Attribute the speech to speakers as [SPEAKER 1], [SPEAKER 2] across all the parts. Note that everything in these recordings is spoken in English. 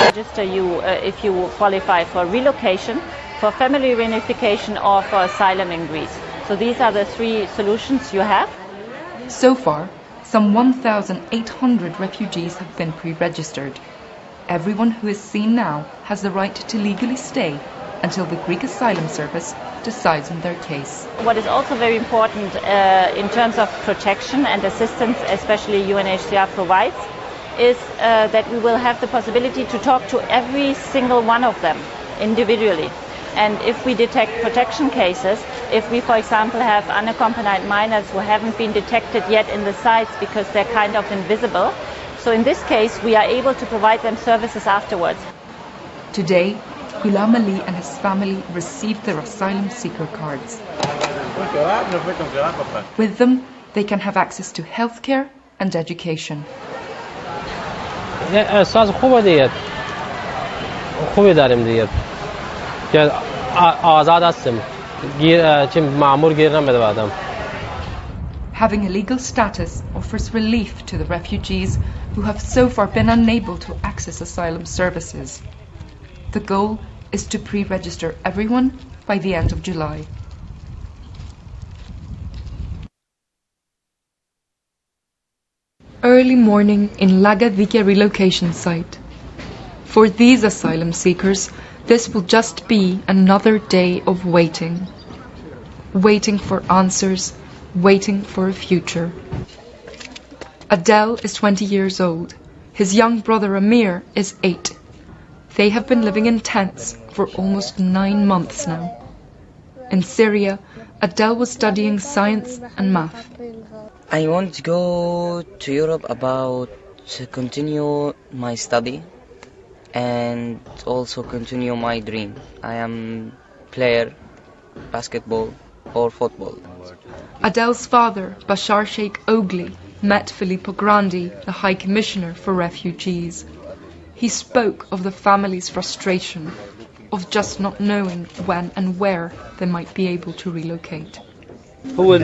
[SPEAKER 1] Register you if you qualify for relocation, for family reunification, or for asylum in Greece. So these are the three solutions you have.
[SPEAKER 2] So far, some 1,800 refugees have been pre-registered. Everyone who is seen now has the right to legally stay until the Greek Asylum Service decides on their case.
[SPEAKER 1] What is also very important in terms of protection and assistance, especially UNHCR provides, is that we will have the possibility to talk to every single one of them individually. And if we detect protection cases, if we, for example, have unaccompanied minors who haven't been detected yet in the sites because they're kind of invisible, so in this case we are able to provide them services afterwards.
[SPEAKER 2] Today, Ghulam Ali and his family received their asylum seeker cards. With them, they can have access to healthcare and education.
[SPEAKER 3] احساس خوبه دیگه خوبی داریم دیگه که آزاد هستیم چه مأمور گیر نمیده بعدم.
[SPEAKER 2] Having a legal status offers relief to the refugees who have so far been unable to access asylum services. The goal is to pre-register everyone by the end of July. Early morning in Lagadike relocation site. For these asylum seekers, this will just be another day of waiting. Waiting for answers, waiting for a future. Adel is 20 years old. His young brother Amir is 8. They have been living in tents for almost 9 months now. In Syria, Adel was studying science and math.
[SPEAKER 4] I want to go to Europe to continue my study and also continue my dream. I am player basketball or football.
[SPEAKER 2] Adel's father, Bashar Sheikh Ogli, met Filippo Grandi, the High Commissioner for Refugees. He spoke of the family's frustration of just not knowing when and where they might be able to relocate.
[SPEAKER 5] هو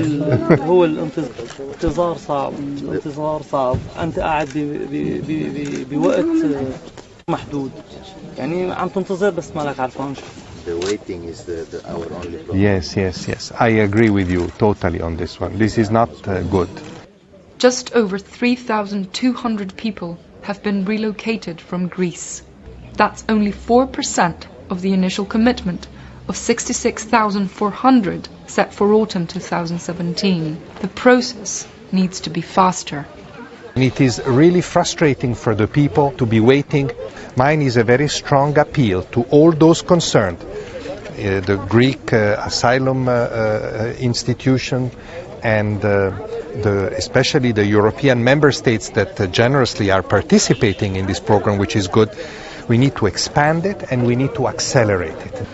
[SPEAKER 5] الانتظار صعب أنت قاعد بوقت محدود يعني عم تنتظر بس ما لك عارفان شو.
[SPEAKER 6] The waiting is our only problem.
[SPEAKER 7] Yes. I agree with you totally on this one. This is not good.
[SPEAKER 2] Just over 3,200 people have been relocated from Greece. That's only 4% of the initial commitment of 66,400 set for autumn 2017. The process needs to be faster.
[SPEAKER 7] It is really frustrating for the people to be waiting. Mine is a very strong appeal to all those concerned, the Greek asylum institution and especially the European member states that generously are participating in this program, which is good. We need to expand it and we need to accelerate it.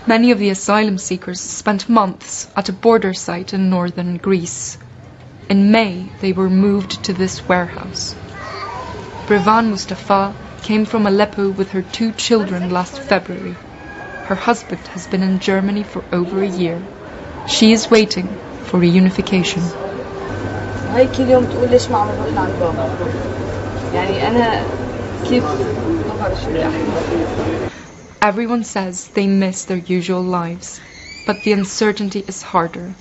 [SPEAKER 2] Many of the asylum seekers spent months at a border site in northern Greece. In May, they were moved to this warehouse. Brevan Mustafa came from Aleppo with her 2 children last February. Her husband has been in Germany for over a year. She is waiting for reunification.
[SPEAKER 8] هاي كل يوم تقول ليش ما عم نروح لعند بابا يعني أنا كيف ما بعرف شو بدي أحكي.
[SPEAKER 2] Everyone says they miss their usual lives, but the uncertainty is harder.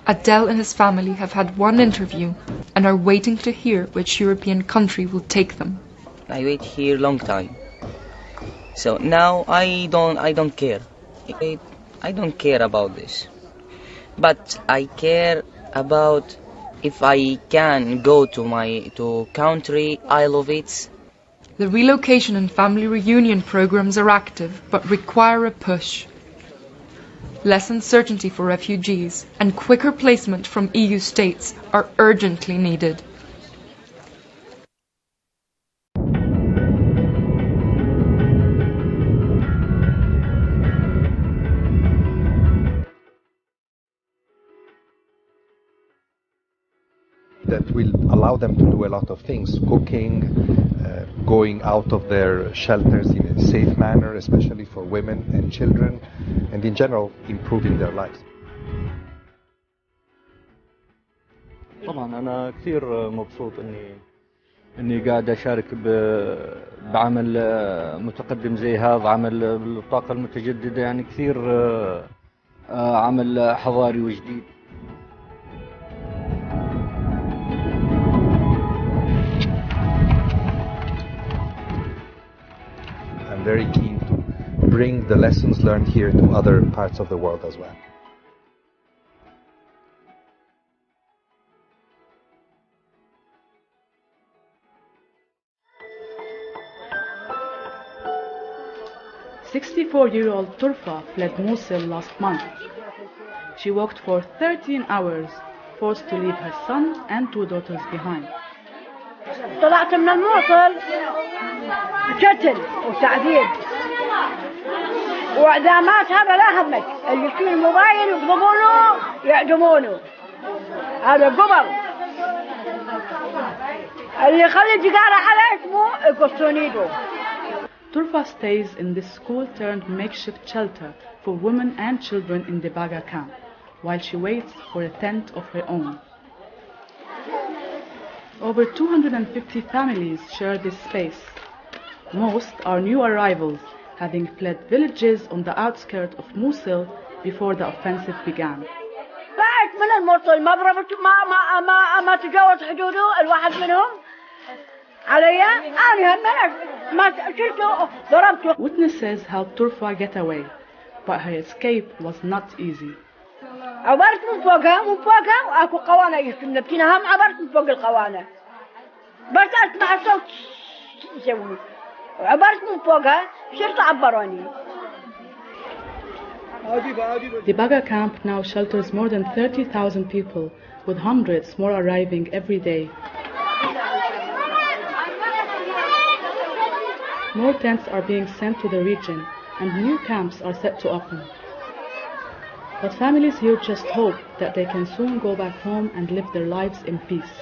[SPEAKER 2] Adel and his family have had one interview and are waiting to hear which European country will take them.
[SPEAKER 4] I wait here long time. So now I don't care. I don't care about this. But I care about if I can go to country I love it.
[SPEAKER 2] The relocation and family reunion programs are active but require a push. Less uncertainty for refugees and quicker placement from EU states are urgently needed.
[SPEAKER 7] That will allow them to do a lot of things, cooking, going out of their shelters in a safe manner, especially for women and children, and in general, improving their lives.
[SPEAKER 9] طبعا أنا كثير مبسوط إني قاعد أشارك بعمل متقدم زي هذا، عمل بالطاقة المتجددة، يعني كثير عمل حضاري وجديد.
[SPEAKER 7] I'm very keen to bring the lessons learned here to other parts of the world as well.
[SPEAKER 10] "64-year-old Turfa fled Mosul last month. She walked for 13 hours, forced to leave her son and 2 daughters behind.
[SPEAKER 11] طلعت من الموصل قتل وتعذيب واعدامات، هذا لا همك، اللي يشيل الموبايل يقضبونه يعدمونه، هذا قبر. اللي يخلي الجدار على اسمه يقصون ايده.
[SPEAKER 10] Turfa stays in this school-turned makeshift shelter for women and children in the Baga camp, while she waits for a tent of her own. Over 250 families share this space. Most are new arrivals, having fled villages on the outskirts of Mosul before the offensive began.
[SPEAKER 11] بعد من الموصل ما ضربت ما تجاوز حدوده الواحد منهم علي، أنا همك ما شلته ضربته.
[SPEAKER 10] Witnesses helped Turfa get away, but her escape was not easy.
[SPEAKER 11] عبرت من فوقها وأكو قوانة يشتمنا بكينا، هم عبرت من فوق القوانة بس أسمع الصوت يسوي، عبرت من فوقها صرت عبروني.
[SPEAKER 10] The Baga camp now shelters more than 30,000 people, with hundreds more arriving every day. More tents are being sent to the region, and new camps are set to open. But families here just hope that they can soon go back home and live their lives in peace.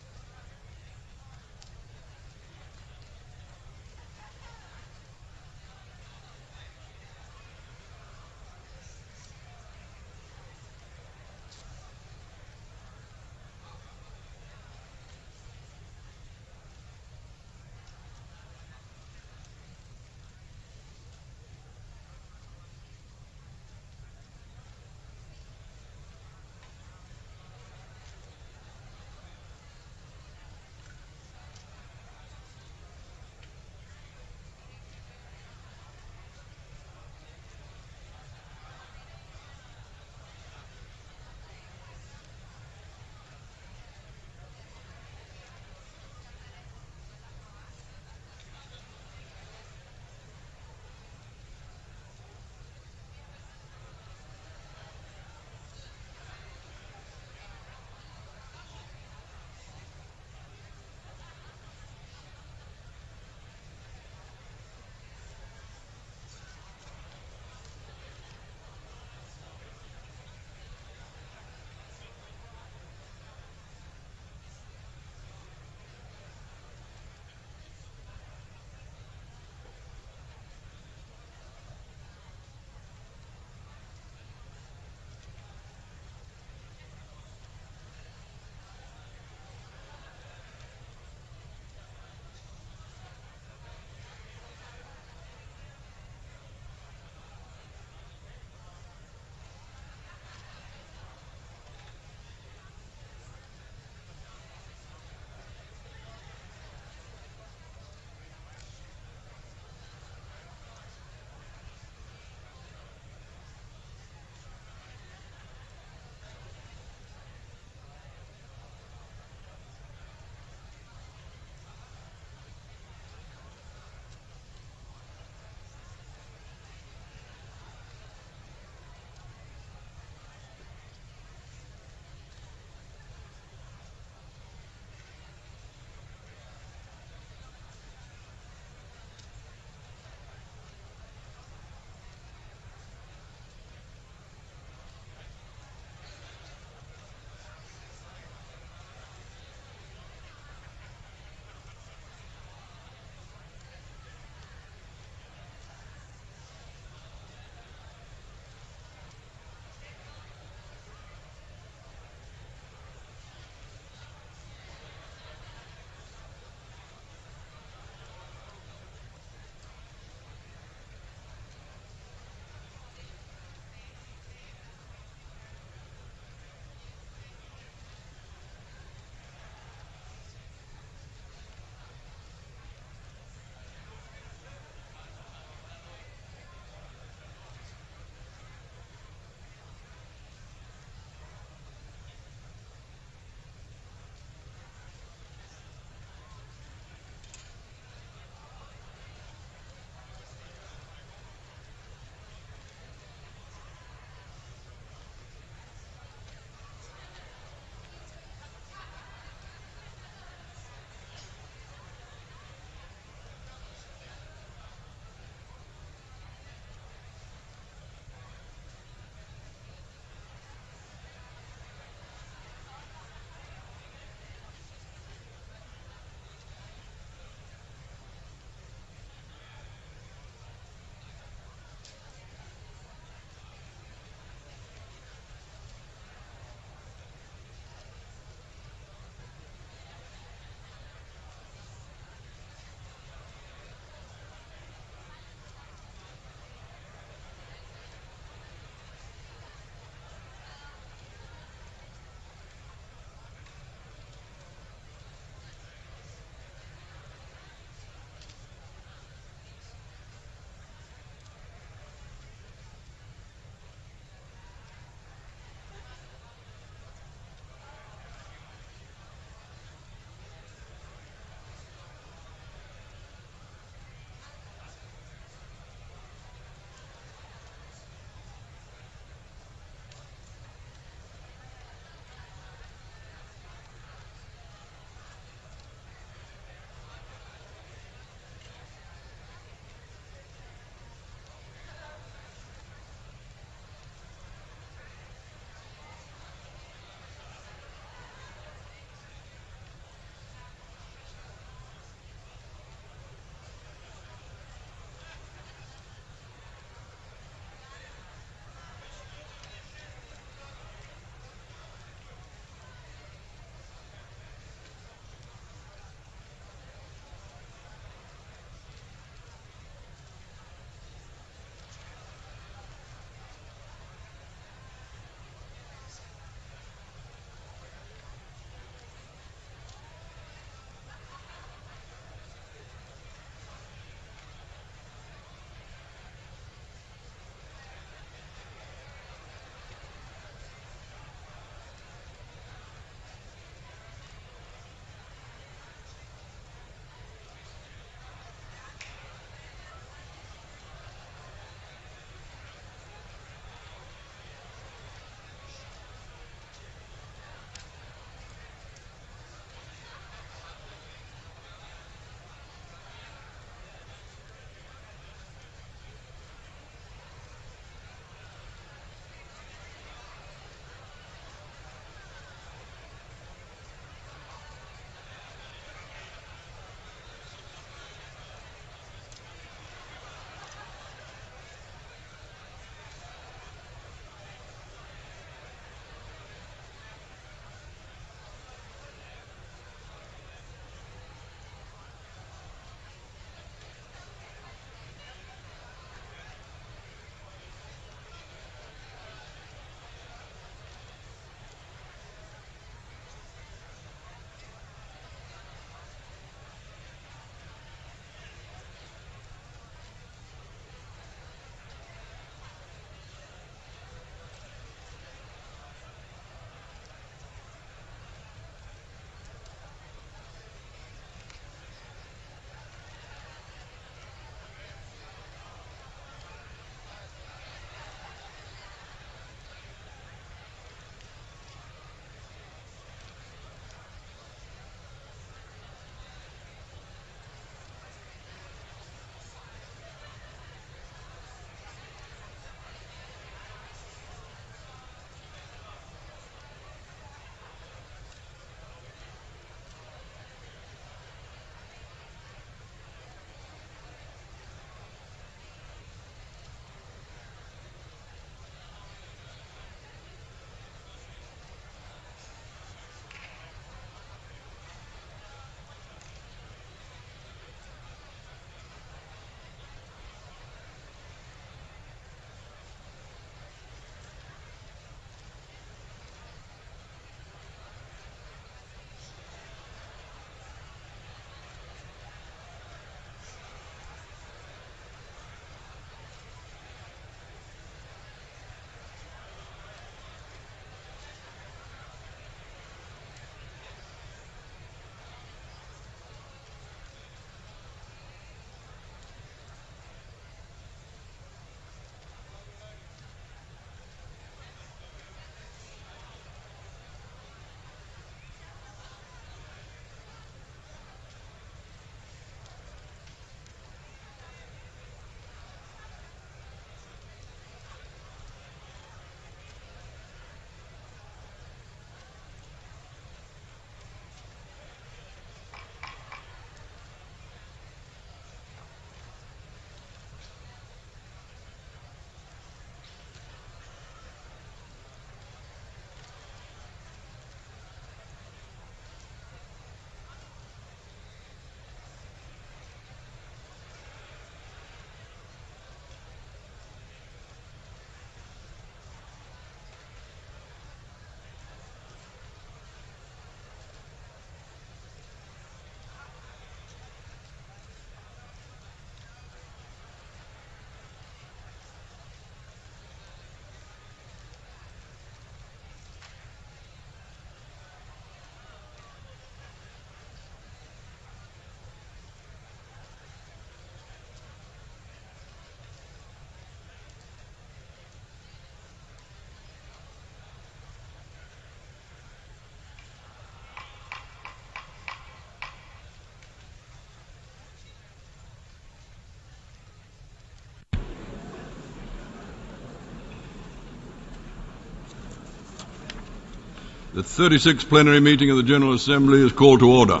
[SPEAKER 12] The 36th plenary meeting of the General Assembly is called to order.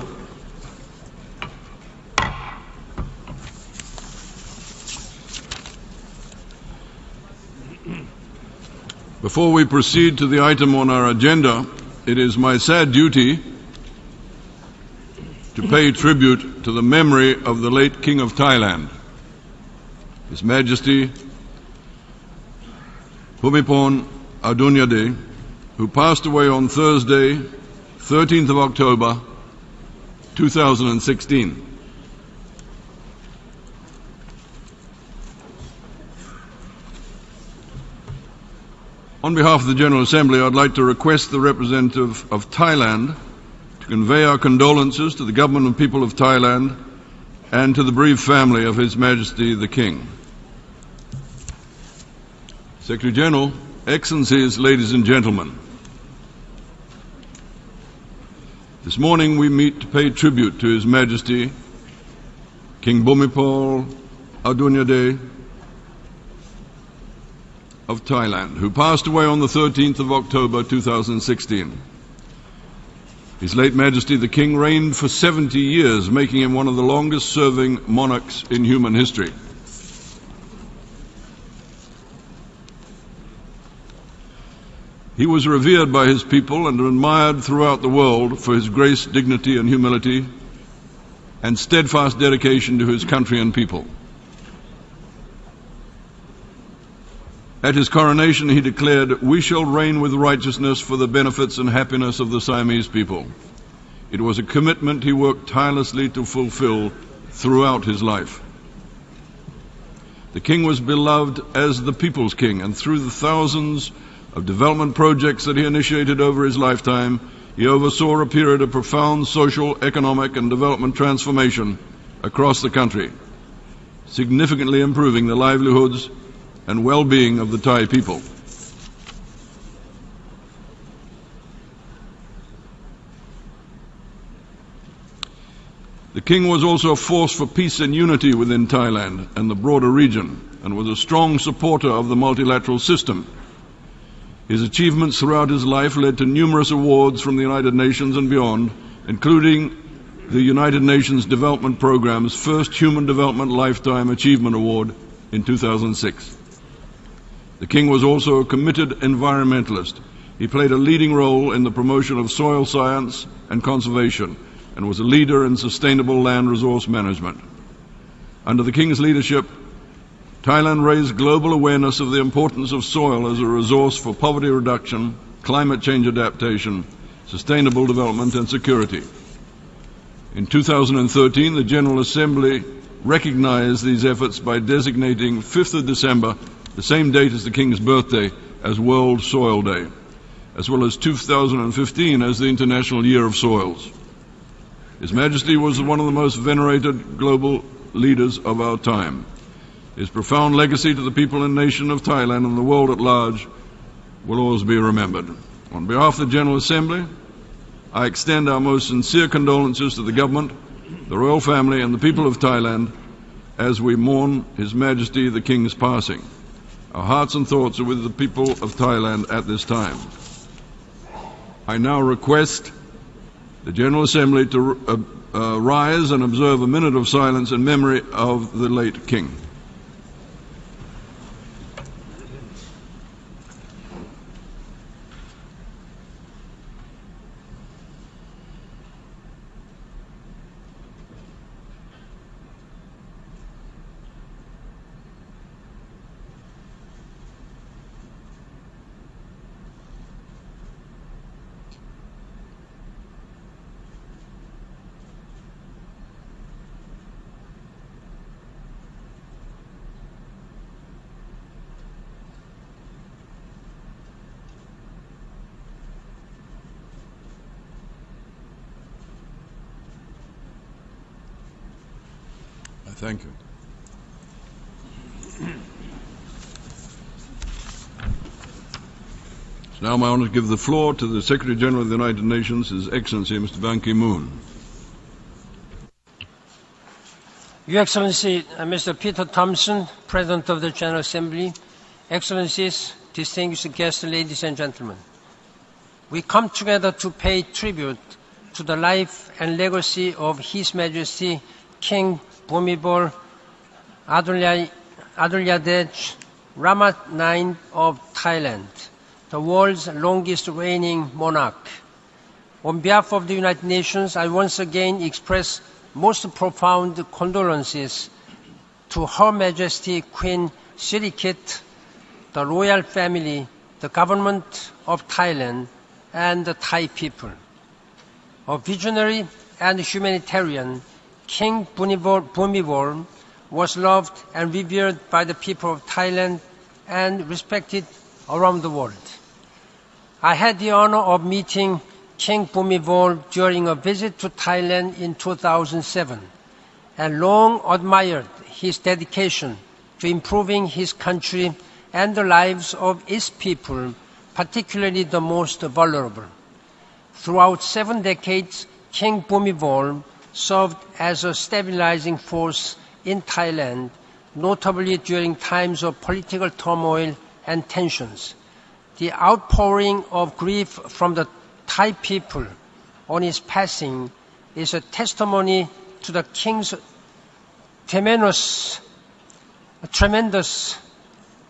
[SPEAKER 12] Before we proceed to the item on our agenda, it is my sad duty to pay tribute to the memory of the late King of Thailand, His Majesty Bhumibol Adulyadej, who passed away on Thursday, 13th of October, 2016. On behalf of the General Assembly, I'd like to request the representative of Thailand to convey our condolences to the government and people of Thailand and to the bereaved family of His Majesty the King. Secretary General, Excellencies, ladies and gentlemen, this morning we meet to pay tribute to His Majesty King Bhumibol Adulyadej of Thailand, who passed away on the 13th of October 2016. His late Majesty the King reigned for 70 years, making him one of the longest-serving monarchs in human history. He was revered by his people and admired throughout the world for his grace, dignity and humility and steadfast dedication to his country and people. At his coronation he declared, "We shall reign with righteousness for the benefits and happiness of the Siamese people." It was a commitment he worked tirelessly to fulfill throughout his life. The king was beloved as the people's king, and through the thousands of development projects that he initiated over his lifetime, he oversaw a period of profound social, economic and development transformation across the country, significantly improving the livelihoods and well-being of the Thai people. The king was also a force for peace and unity within Thailand and the broader region, and was a strong supporter of the multilateral system. His achievements throughout his life led to numerous awards from the United Nations and beyond, including the United Nations Development Programme's first Human Development Lifetime Achievement Award in 2006. The king was also a committed environmentalist. He played a leading role in the promotion of soil science and conservation, and was a leader in sustainable land resource management. Under the king's leadership, Thailand raised global awareness of the importance of soil as a resource for poverty reduction, climate change adaptation, sustainable development and security. In 2013, the General Assembly recognized these efforts by designating 5th of December, the same date as the King's birthday, as World Soil Day, as well as 2015 as the International Year of Soils. His Majesty was one of the most venerated global leaders of our time. His profound legacy to the people and nation of Thailand and the world at large will always be remembered. On behalf of the General Assembly, I extend our most sincere condolences to the government, the royal family and the people of Thailand as we mourn His Majesty the King's passing. Our hearts and thoughts are with the people of Thailand at this time. I now request the General Assembly to rise and observe a minute of silence in memory of the late King. Thank you. It's now my honor to give the floor to the Secretary General of the United Nations, His Excellency Mr. Ban Ki-moon.
[SPEAKER 13] Your Excellency, Mr. Peter Thompson, President of the General Assembly, Excellencies, distinguished guests, ladies and gentlemen. we come together to pay tribute to the life and legacy of His Majesty King Bhumibol Adulyadej Rama IX of Thailand, the world's longest reigning monarch. On behalf of the United Nations, I once again express most profound condolences to Her Majesty Queen Sirikit, the royal family, the government of Thailand, and the Thai people. A visionary and humanitarian, King Bhumibol was loved and revered by the people of Thailand and respected around the world. I had the honor of meeting King Bhumibol during a visit to Thailand in 2007 and long admired his dedication to improving his country and the lives of its people, particularly the most vulnerable. Throughout 7 decades, King Bhumibol served as a stabilizing force in Thailand, notably during times of political turmoil and tensions. The outpouring of grief from the Thai people on his passing is a testimony to the King's tremendous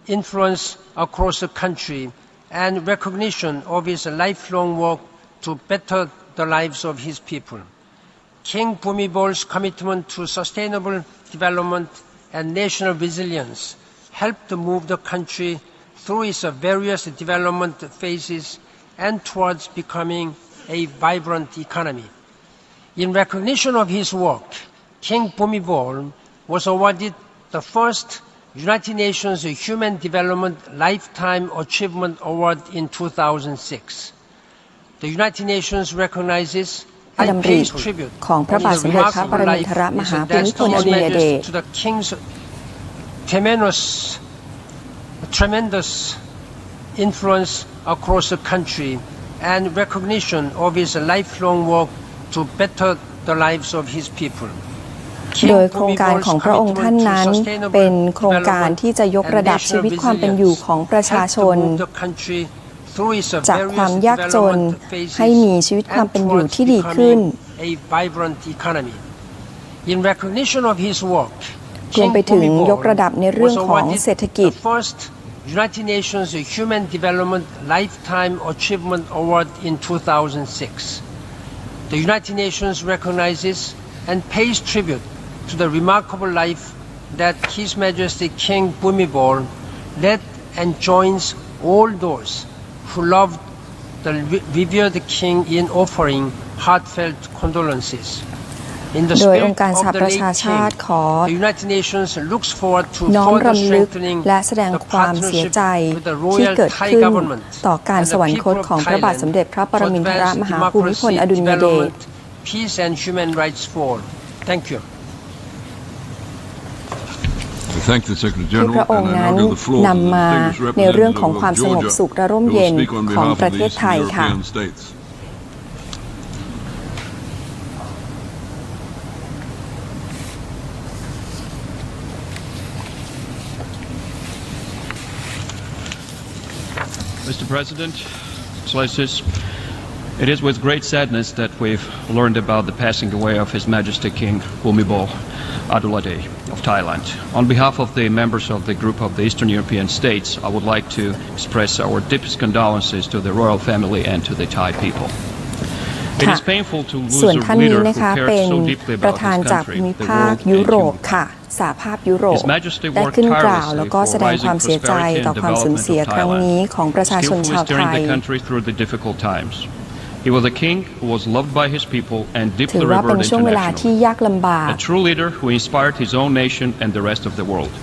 [SPEAKER 13] influence across the country and recognition of his lifelong work to better the lives of his people. King Bhumibol's commitment to sustainable development and national resilience helped to move the country through its various development phases and towards becoming a vibrant economy. In recognition of his work, King Bhumibol was awarded the first United Nations Human Development Lifetime Achievement Award in 2006. The United Nations recognizes and pays tribute to the remarkable life as a testimony to the King's tremendous influence across the country and recognition of his lifelong work to better the lives of his people.
[SPEAKER 14] โดยโครงการของพระองค์ท่านนั้นเป็นโครงการที่จะยกระดับชีวิตความเป็นอยู่ของประชาชนจากความยากจนให้มีชีวิตความเป็นอยู่ที่ดีขึ้นรวมไปถึงยกระดับในเรื่องของเศรษฐกิจ
[SPEAKER 13] United Nations Human Development Lifetime Achievement Award in 2006. The United Nations recognizes and pays tribute to the remarkable life that His Majesty King Bhumibol led and joins all those who loved the revered King in offering heartfelt condolences. In the spirit of the late King, the United Nations looks forward to further strengthening the partnership with the Royal Thai government and the people of Thailand to advance democracy, development, peace and human rights for all. Thank you.
[SPEAKER 14] ที่พระองค์นั้นนำมาในเรื่องของความสงบสุขและร่มเย็นของประเทศไทยค่ะ
[SPEAKER 15] Mr. President, Excellencies, it is with great sadness that we've learned about the passing away of His Majesty King Bhumibol Adulyadej of Thailand. On behalf of the members of the group of the Eastern European states, I would like to express our deepest condolences to the royal family and to the Thai people. It is painful to lose a leader who cared so deeply about his country, the world, and humankind. สหภาพยุโรปได้ขึ้นกล่าวแล้วก็แสดงความเสียใจต่อความสูญเสียครั้งนี้ของประชาชนชาวไทย He was a king who was loved by his people and deeply revered internationally. ถือว่าเป็นช่วงเวลาที่ยากลำบาก A true leader who inspired his own nation and the rest of the world.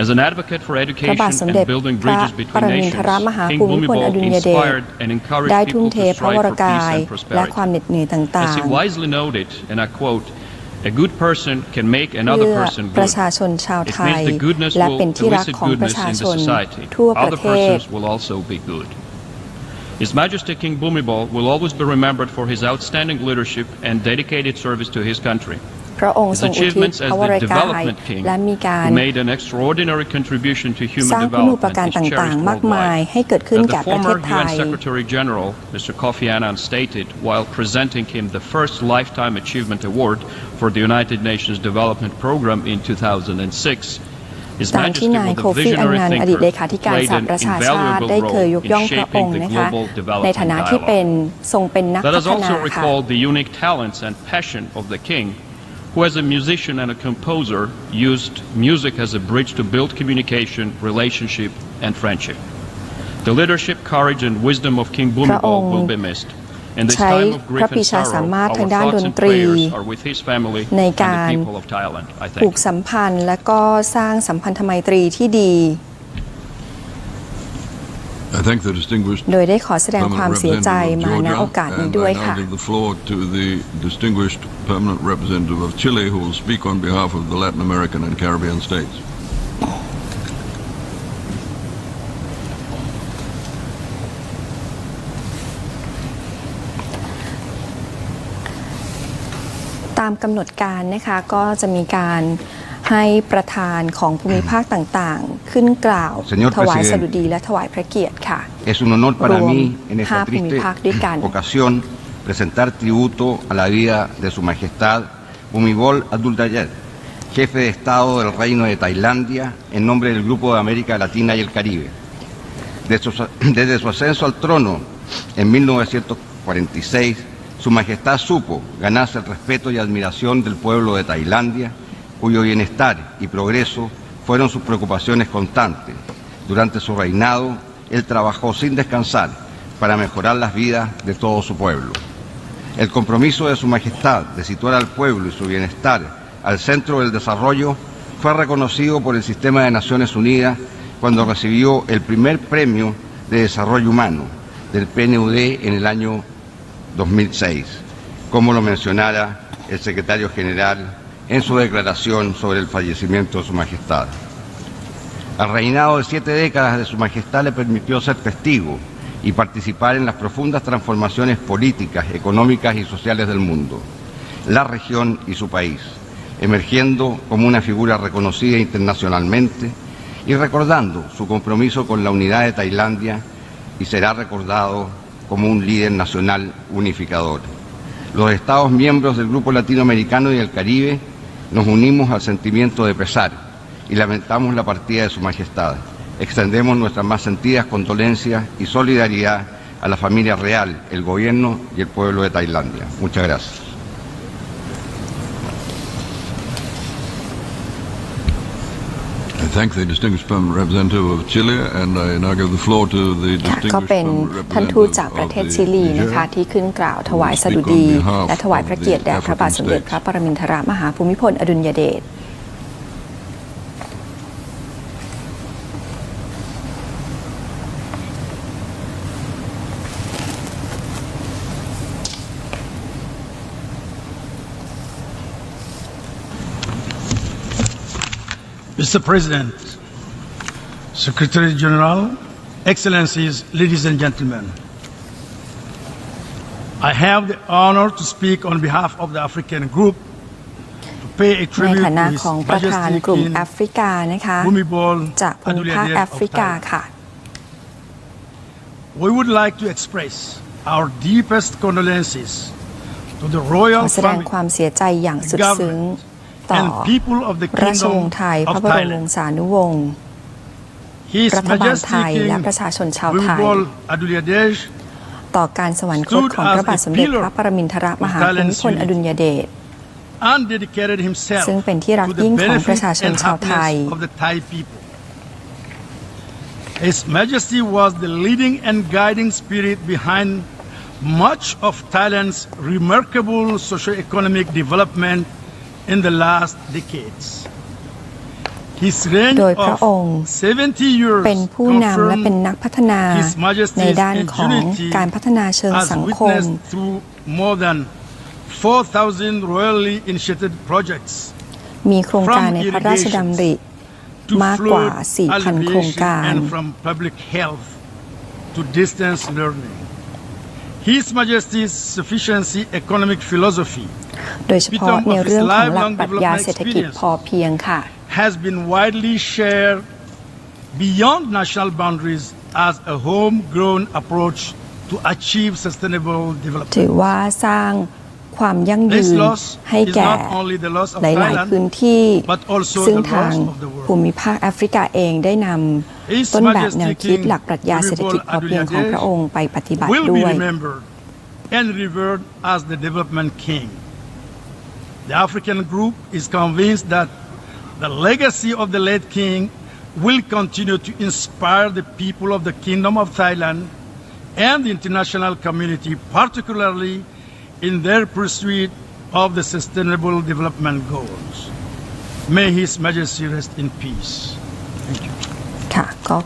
[SPEAKER 15] As an advocate for education and building bridges between nations, King Bhumibol inspired and encouraged people to strive for peace and prosperity. As he wisely noted, and I quote, "A good person can make another person good. It means the goodness will elicit goodness in the society. Other persons will also be good." His Majesty King Bhumibol will always be remembered for his outstanding leadership and dedicated service to his country.
[SPEAKER 14] พระองค์ทรงอุทิศพระวรกายและมีการสร้างคุณูปการต่างๆมากมายให้เกิดขึ้นแก่ประเทศไทย
[SPEAKER 15] Secretary General Mr. Kofi Annan stated while presenting him the first Lifetime Achievement Award for the United Nations Development Program in 2006ตามที่นายโคฟีอันนันอดีตเลขาธิการสหประชาชาติได้เคยยกย่องพระองค์นะคะในฐานะที่เป็นทรงเป็นนักพัฒนาค่ะ who as a musician and a composer used music as a bridge to build communication, relationship and friendship. The leadership, courage and wisdom of King Bhumibol will be missed. In this time of grief and sorrow, our thoughts and prayers are with his family and the people of Thailand. I thank you.
[SPEAKER 14] ผูกสัมพันธ์และก็สร้างสัมพันธไมตรีที่ดีโดยได้ขอแสดงความเสียใจมาณโอกาสนี้ด้วยค่ะ
[SPEAKER 12] Permanent representative of Chile, who will speak on behalf of the Latin American and Caribbean states.
[SPEAKER 14] ตามกำหนดการนะคะก็จะมีการให้ประธานของภูมิภาคต่างๆขึ้นกล่าวถวายสดุดีและถวายพระเกียรติค่ะรวม5ภูมิภาคด้วยกัน
[SPEAKER 16] presentar tributo a la vida de Su Majestad Bhumibol Adulyadej, jefe de Estado del Reino de Tailandia, en nombre del Grupo de América Latina y el Caribe. Desde su ascenso al trono en 1946, Su Majestad supo ganarse el respeto y admiración del pueblo de Tailandia, cuyo bienestar y progreso fueron sus preocupaciones constantes. Durante su reinado, él trabajó sin descansar para mejorar las vidas de todo su pueblo. El compromiso de Su Majestad de situar al pueblo y su bienestar al centro del desarrollo fue reconocido por el Sistema de Naciones Unidas cuando recibió el primer Premio de Desarrollo Humano del PNUD en el año 2006, como lo mencionara el Secretario General en su declaración sobre el fallecimiento de Su Majestad. El reinado de 7 décadas de Su Majestad le permitió ser testigo y participar en las profundas transformaciones políticas, económicas y sociales del mundo, la región y su país, emergiendo como una figura reconocida internacionalmente y recordando su compromiso con la unidad de Tailandia, y será recordado como un líder nacional unificador. Los Estados miembros del Grupo Latinoamericano y del Caribe nos unimos al sentimiento de pesar y lamentamos la partida de Su Majestad. Extendemos nuestras más sentidas condolencias y solidaridad a la familia real, el gobierno y el pueblo de Tailandia. Muchas gracias.
[SPEAKER 12] I thank the distinguished permanent representative of Chile, and I now give the floor to the distinguished
[SPEAKER 14] ก็เป็นท่านทูตจากประเทศชิลีนะคะที่ขึ้นกล่าวถวายสดุดีและถวายพระเกียรติแด่พระบาทสมเด็จพระปรมินทรมหาภูมิพลอดุลยเดช
[SPEAKER 17] Mr. President, Secretary General, Excellencies, ladies and gentlemen, I have the honor to speak on behalf of the African Group to pay a tribute to His Majesty King Bhumibol Adulyadej. We would like to express our deepest condolences to the royal family, the government, and people of the Kingdom of Thailand. His Majesty King Bhumibol Adulyadej
[SPEAKER 14] ต่อการสวรรคตของพระบาทสมเด็จพระปรมินทรมหาภูมิพลอดุลยเดชซึ่งเป็นที่รักยิ่งของประชาชนชาวไทย
[SPEAKER 17] His Majesty was the leading and guiding spirit behind much of Thailand's remarkable socio-economic development in the last decades. His reign of 70 years
[SPEAKER 14] เป็นผู้นำและเป็นนักพัฒนาในด้านของการพัฒนาเชิงสังคม
[SPEAKER 17] through more than 4,000 royally initiated projects
[SPEAKER 14] มีโครงการในพระราชดำริมากกว่า 4,000 โครงการ
[SPEAKER 17] and from public health to distance learning. His Majesty's sufficiency economic philosophy
[SPEAKER 14] โดยเฉพาะในเรื่องของหลักปรัชญาเศรษฐกิจพอเพียงค่ะ
[SPEAKER 17] has been widely shared beyond national boundaries as a homegrown approach to achieve sustainable development
[SPEAKER 14] ถือว่าสร้างความยั่งยืนให้แก่หลายๆพื้นที่ซึ่งทางภูมิภาคแอฟริกาเองได้นำต้นแบบแนวคิดหลักปรัชญาเศรษฐกิจพอเพียงของพระองค์ไปปฏิบัติด้วย
[SPEAKER 17] and revered as the development king. The African group is convinced that the legacy of the late king will continue to inspire the people of the Kingdom of Thailand and the international community, particularly in their pursuit of the Sustainable Development Goals. May His Majesty rest in peace. Thank you.
[SPEAKER 14] ค่ะก็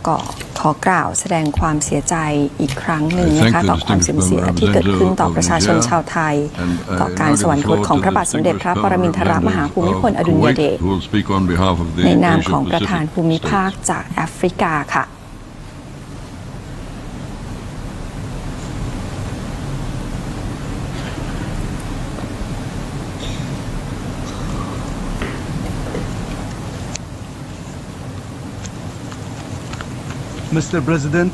[SPEAKER 14] ขอกล่าวแสดงความเสียใจอีกครั้งหนึ่งนะคะต่อความสูญเสียที่เกิดขึ้นต่อประชาชนชาวไทยต่อการสวรรคตของพระบาทสมเด็จพระปรมินทรมหาภูมิพลอดุลยเดชในนามของประธานภูมิภาคจากแอฟริกาค่ะ
[SPEAKER 18] Mr. President,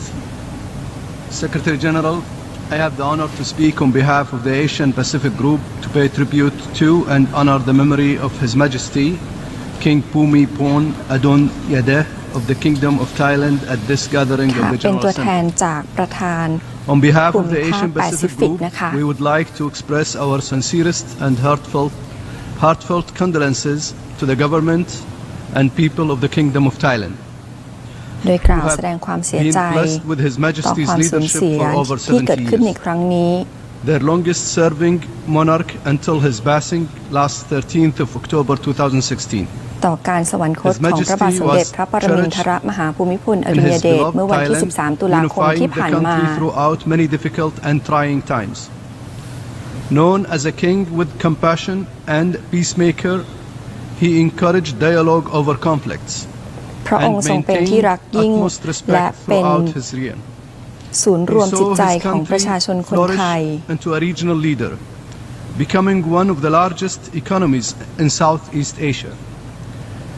[SPEAKER 18] Secretary General, I have the honor to speak on behalf of the Asian Pacific Group to pay tribute to and honor the memory of His Majesty King Bhumibol Adulyadej of the Kingdom of Thailand at this gathering of the General Assembly. On behalf of the Asian Pacific Group, we would like to express our sincerest and heartfelt condolences to the government and people of the Kingdom of Thailand.
[SPEAKER 14] โดยกล่าวแสดงความเสียใจต่อความสูญเสียที่เกิดขึ้นในครั้งนี้
[SPEAKER 18] Their longest serving monarch until his passing last 13th of October 2016.
[SPEAKER 14] ต่อการสวรรคตของพระบาทสมเด็จพระปรมินทรมหาภูมิพลอดุลยเดชเมื่อวันที่ 13 ตุลาคมที่ผ่านมา
[SPEAKER 18] throughout many difficult and trying times. Known as a king with compassion and peacemaker, he encouraged dialogue over conflicts.
[SPEAKER 14] พระองค์ทรงเป็นที่รักยิ่งและเป็นศูนย์รวมจิตใจของประชาชนคนไทย
[SPEAKER 18] into a regional leader, becoming one of the largest economies in Southeast Asia.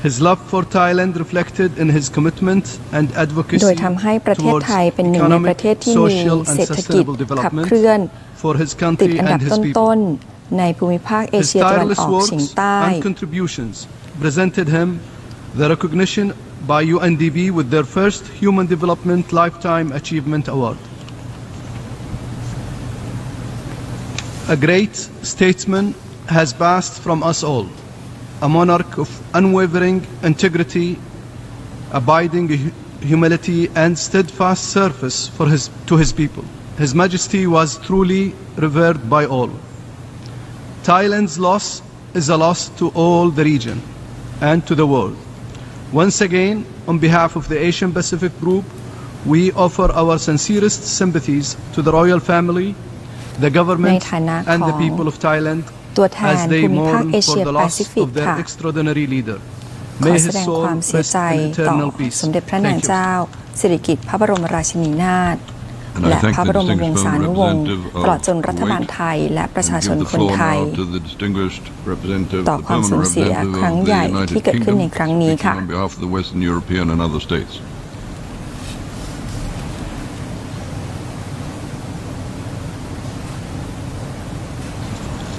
[SPEAKER 18] His love for Thailand reflected in his commitment and advocacy
[SPEAKER 14] โดยทำให้ประเทศไทยเป็นหนึ่งในประเทศที่มีเศรษฐกิจขับเคลื่อนติดอันดับต้นๆในภูมิภาคเอเชียตะวันออกเฉียงใต้
[SPEAKER 18] contributions presented him the recognition by UNDP with their first Human Development Lifetime Achievement Award. A great statesman has passed from us all, a monarch of unwavering integrity, abiding humility and steadfast service to his people. His Majesty was truly revered by all. Thailand's loss is a loss to all the region and to the world. Once again, on behalf of the Asian Pacific Group, we offer our sincerest sympathies to the royal family, the government, and the people of Thailand as they mourn for the loss of their extraordinary leader. May his soul rest in eternal peace.
[SPEAKER 14] สมเด็จพระนางเจ้าสิริกิติ์พระบรมราชินีนาถและพระบรมวงศานุวงศ์ตลอดจนรัฐบาลไทยและประชาชนคนไทยต่อความสูญเสียครั้งใหญ่ที่เกิดขึ้นในครั้งนี้ค่ะ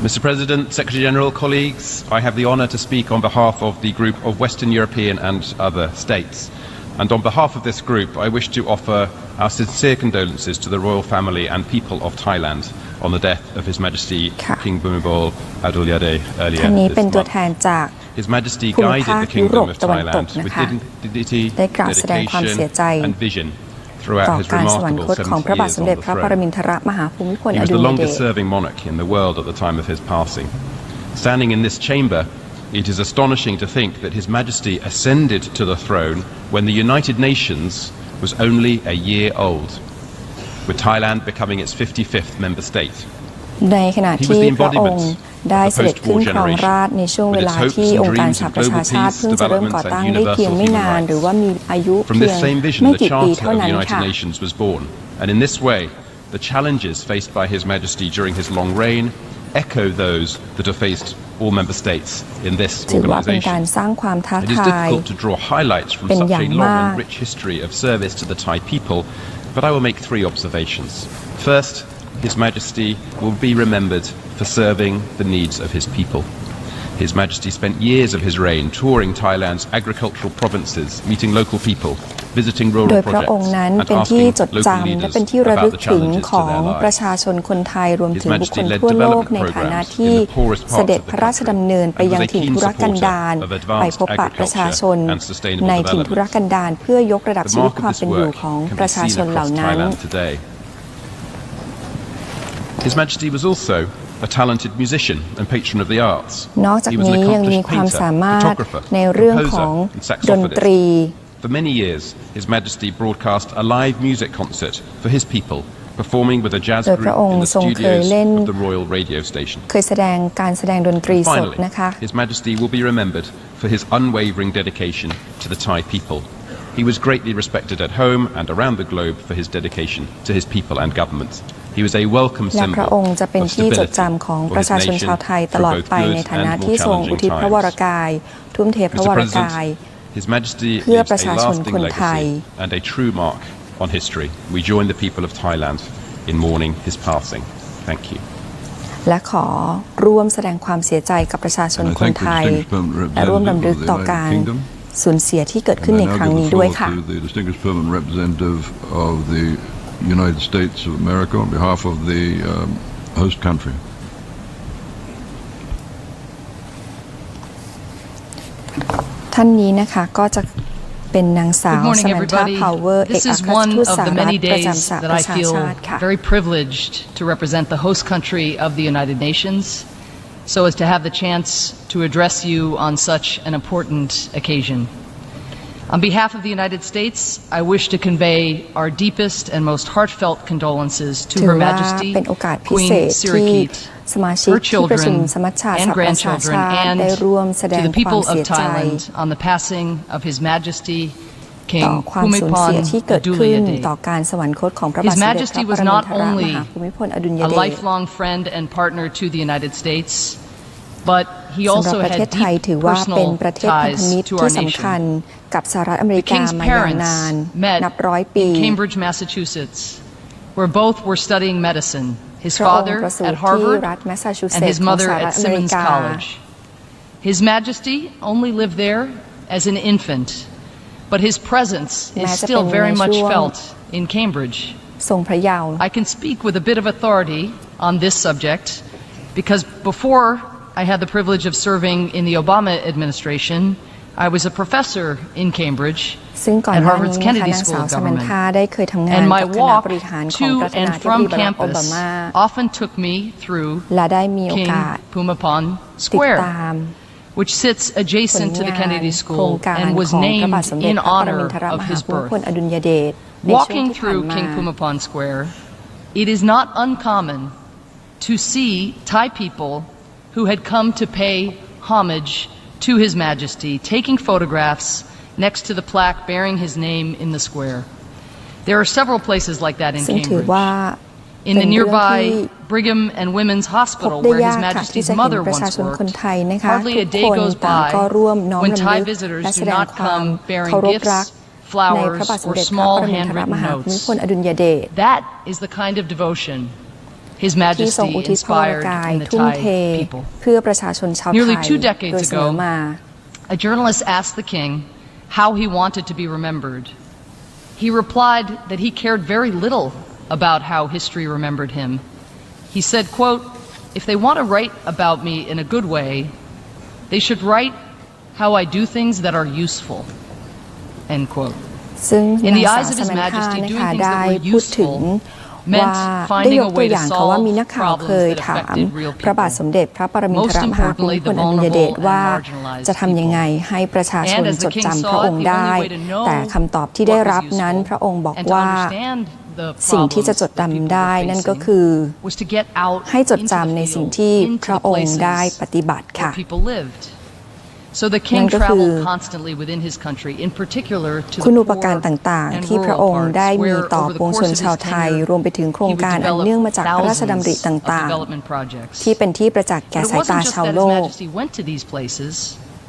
[SPEAKER 19] Mr. President, Secretary General, colleagues, I have the honour to speak on behalf of the group of Western European and other states. And on behalf of this group, I wish to offer our sincere condolences to the royal family and people of Thailand on the death of His Majesty King Bhumibol Adulyadej earlier this month. His Majesty guided the Kingdom of Thailand with dignity, dedication and vision throughout his remarkable 70 years on the throne. He was the longest-serving monarch in the world at the time of his passing. Standing in this chamber, it is astonishing to think that His Majesty ascended to the throne when the United Nations was only a year old, with Thailand becoming its 55th member state.
[SPEAKER 14] ในขณะที่พระองค์ได้เสด็จขึ้นครองราชย์ในช่วงเวลาที่องค์การสหประชาชาติเพิ่งจะเริ่มก่อตั้งได้เพียงไม่นานหรือว่ามีอายุเพียงไม่กี่ปีเท่านั้นค่ะ
[SPEAKER 19] And in this way, the challenges faced by His Majesty during his long reign echo those that are faced all member states in this organisation. It is difficult to draw highlights from such a long and rich history of service to the Thai people, but I will make 3 observations. First, His Majesty will be remembered for serving the needs of his people. His Majesty spent years of his reign touring Thailand's agricultural provinces, meeting local people, visiting rural projects, and asking local leaders about the challenges to their lives. His Majesty led development programs in the poorest parts of the country and was a keen supporter of advanced agriculture and sustainable development. The mark of this work can be seen across Thailand today. His Majesty was also a talented musician and patron of the arts.
[SPEAKER 14] นอกจากนี้ยังมีความสามารถในเรื่องของดนตรี
[SPEAKER 19] For many years, His Majesty broadcast a live music concert for his people, performing with a jazz group in the studios of the Royal Radio Station.
[SPEAKER 14] เคยแสดงดนตรีสดนะคะ
[SPEAKER 19] His Majesty will be remembered for his unwavering dedication to the Thai people. He was greatly respected at home and around the globe for his dedication to his people and government. He was a welcome
[SPEAKER 14] และ
[SPEAKER 19] symbol
[SPEAKER 14] พระองค์จะเป็น
[SPEAKER 19] of
[SPEAKER 14] ที่จด
[SPEAKER 19] stability
[SPEAKER 14] จำของ
[SPEAKER 19] for
[SPEAKER 14] ประ
[SPEAKER 19] his
[SPEAKER 14] ชาชน
[SPEAKER 19] nation
[SPEAKER 14] ชาวไทยต
[SPEAKER 19] through
[SPEAKER 14] ลอด
[SPEAKER 19] both
[SPEAKER 14] ไปใน
[SPEAKER 19] good
[SPEAKER 14] ฐานะ
[SPEAKER 19] and
[SPEAKER 14] ที่
[SPEAKER 19] more
[SPEAKER 14] ทรงอุ
[SPEAKER 19] challenging
[SPEAKER 14] ทิศพระวร
[SPEAKER 19] times.
[SPEAKER 14] กายทุ่มเทพระว
[SPEAKER 19] Mr.
[SPEAKER 14] รกาย
[SPEAKER 19] President, His Majesty
[SPEAKER 14] เพื่อ
[SPEAKER 19] leaves
[SPEAKER 14] ประ
[SPEAKER 19] a
[SPEAKER 14] ชาชน
[SPEAKER 19] lasting
[SPEAKER 14] คนไทย
[SPEAKER 19] legacy and a true mark on history. We join the people of Thailand in mourning his passing. Thank you.
[SPEAKER 14] และขอร่วมแสดงความเสียใจกับประชาชนคนไทยและร่วมรำลึกต่อการสูญเสียที่เกิดขึ้นในครั้งนี้ด้วยค่ะ
[SPEAKER 12] The distinguished permanent representative of the United States of America on behalf of the host country.
[SPEAKER 14] ท่านนี้นะคะก็จะเป็นนางสาวสมันธาพาวเวอร์เอกอัครราชทูตสหรัฐประจำสหประชาชาติค่ะ
[SPEAKER 20] Very privileged to represent the host country of the United Nations, so as to have the chance to address you on such an important occasion. On behalf of the United States, I wish to convey our deepest and most heartfelt condolences to Her Majesty Queen Sirikit, her children and grandchildren, and to the people of Thailand on the passing of His Majesty King Bhumibol Adulyadej. His Majesty was not only a lifelong friend and partner to the United States, but he also had deep personal ties to our nation. The King's parents met in Cambridge, Massachusetts, where both were studying medicine, his father at Harvard and his mother at Simmons College. His Majesty only lived there as an infant, but his presence is still very much felt in Cambridge. I can speak with a bit of authority on this subject because before I had the privilege of serving in the Obama administration, I was a professor in Cambridge at Harvard's Kennedy School of Government, and my walk to and from campus often took me through King Bhumibol Square, which sits adjacent to the Kennedy School and was named in honor of his birth. Walking through King Bhumibol Square, it is not uncommon to see Thai people who had come to pay homage to His Majesty, taking photographs next to the plaque bearing his name in the square. There are several places like that in Cambridge. In the nearby Brigham and Women's Hospital, where His Majesty's mother once worked, hardly a day goes by when Thai visitors do not come bearing gifts, flowers, or small handwritten notes. That is the kind of devotion His Majesty inspired in the Thai people. Nearly 2 decades ago, a journalist asked the king how he wanted to be remembered. He replied that he cared very little about how history remembered him. He said, quote, "If they want to write about me in a good way, they should write how I do things that are useful." End quote. In the eyes of His Majesty, doing things that were useful meant finding a way to solve problems that affected real people. Most importantly, the vulnerable and marginalized people. And as the king saw it, the only way to know what was useful and to understand the problems that people were facing was to get out into the field, into the places where people lived. So the king traveled constantly within his country, in particular to the
[SPEAKER 14] คุณูปการ
[SPEAKER 20] poor
[SPEAKER 14] ต่างๆ
[SPEAKER 20] and
[SPEAKER 14] ที่พระ
[SPEAKER 20] rural
[SPEAKER 14] องค์ได้
[SPEAKER 20] parts,
[SPEAKER 14] มี
[SPEAKER 20] where
[SPEAKER 14] ต่อ
[SPEAKER 20] over the
[SPEAKER 14] ปวงช
[SPEAKER 20] course
[SPEAKER 14] น
[SPEAKER 20] of
[SPEAKER 14] ชาว
[SPEAKER 20] his
[SPEAKER 14] ไทย
[SPEAKER 20] tenure,
[SPEAKER 14] รวมไปถึงโครง
[SPEAKER 20] he would
[SPEAKER 14] การอัน
[SPEAKER 20] develop
[SPEAKER 14] เนื่องมาจากพระราชดำริ
[SPEAKER 20] thousands
[SPEAKER 14] ต
[SPEAKER 20] of
[SPEAKER 14] ่าง
[SPEAKER 20] development projects.
[SPEAKER 14] ๆ ที่เป็นที่ประจักษ์แก่
[SPEAKER 20] But it
[SPEAKER 14] สายตา
[SPEAKER 20] wasn't just
[SPEAKER 14] ชาว
[SPEAKER 20] that
[SPEAKER 14] โล
[SPEAKER 20] His
[SPEAKER 14] ก
[SPEAKER 20] Majesty went to these places.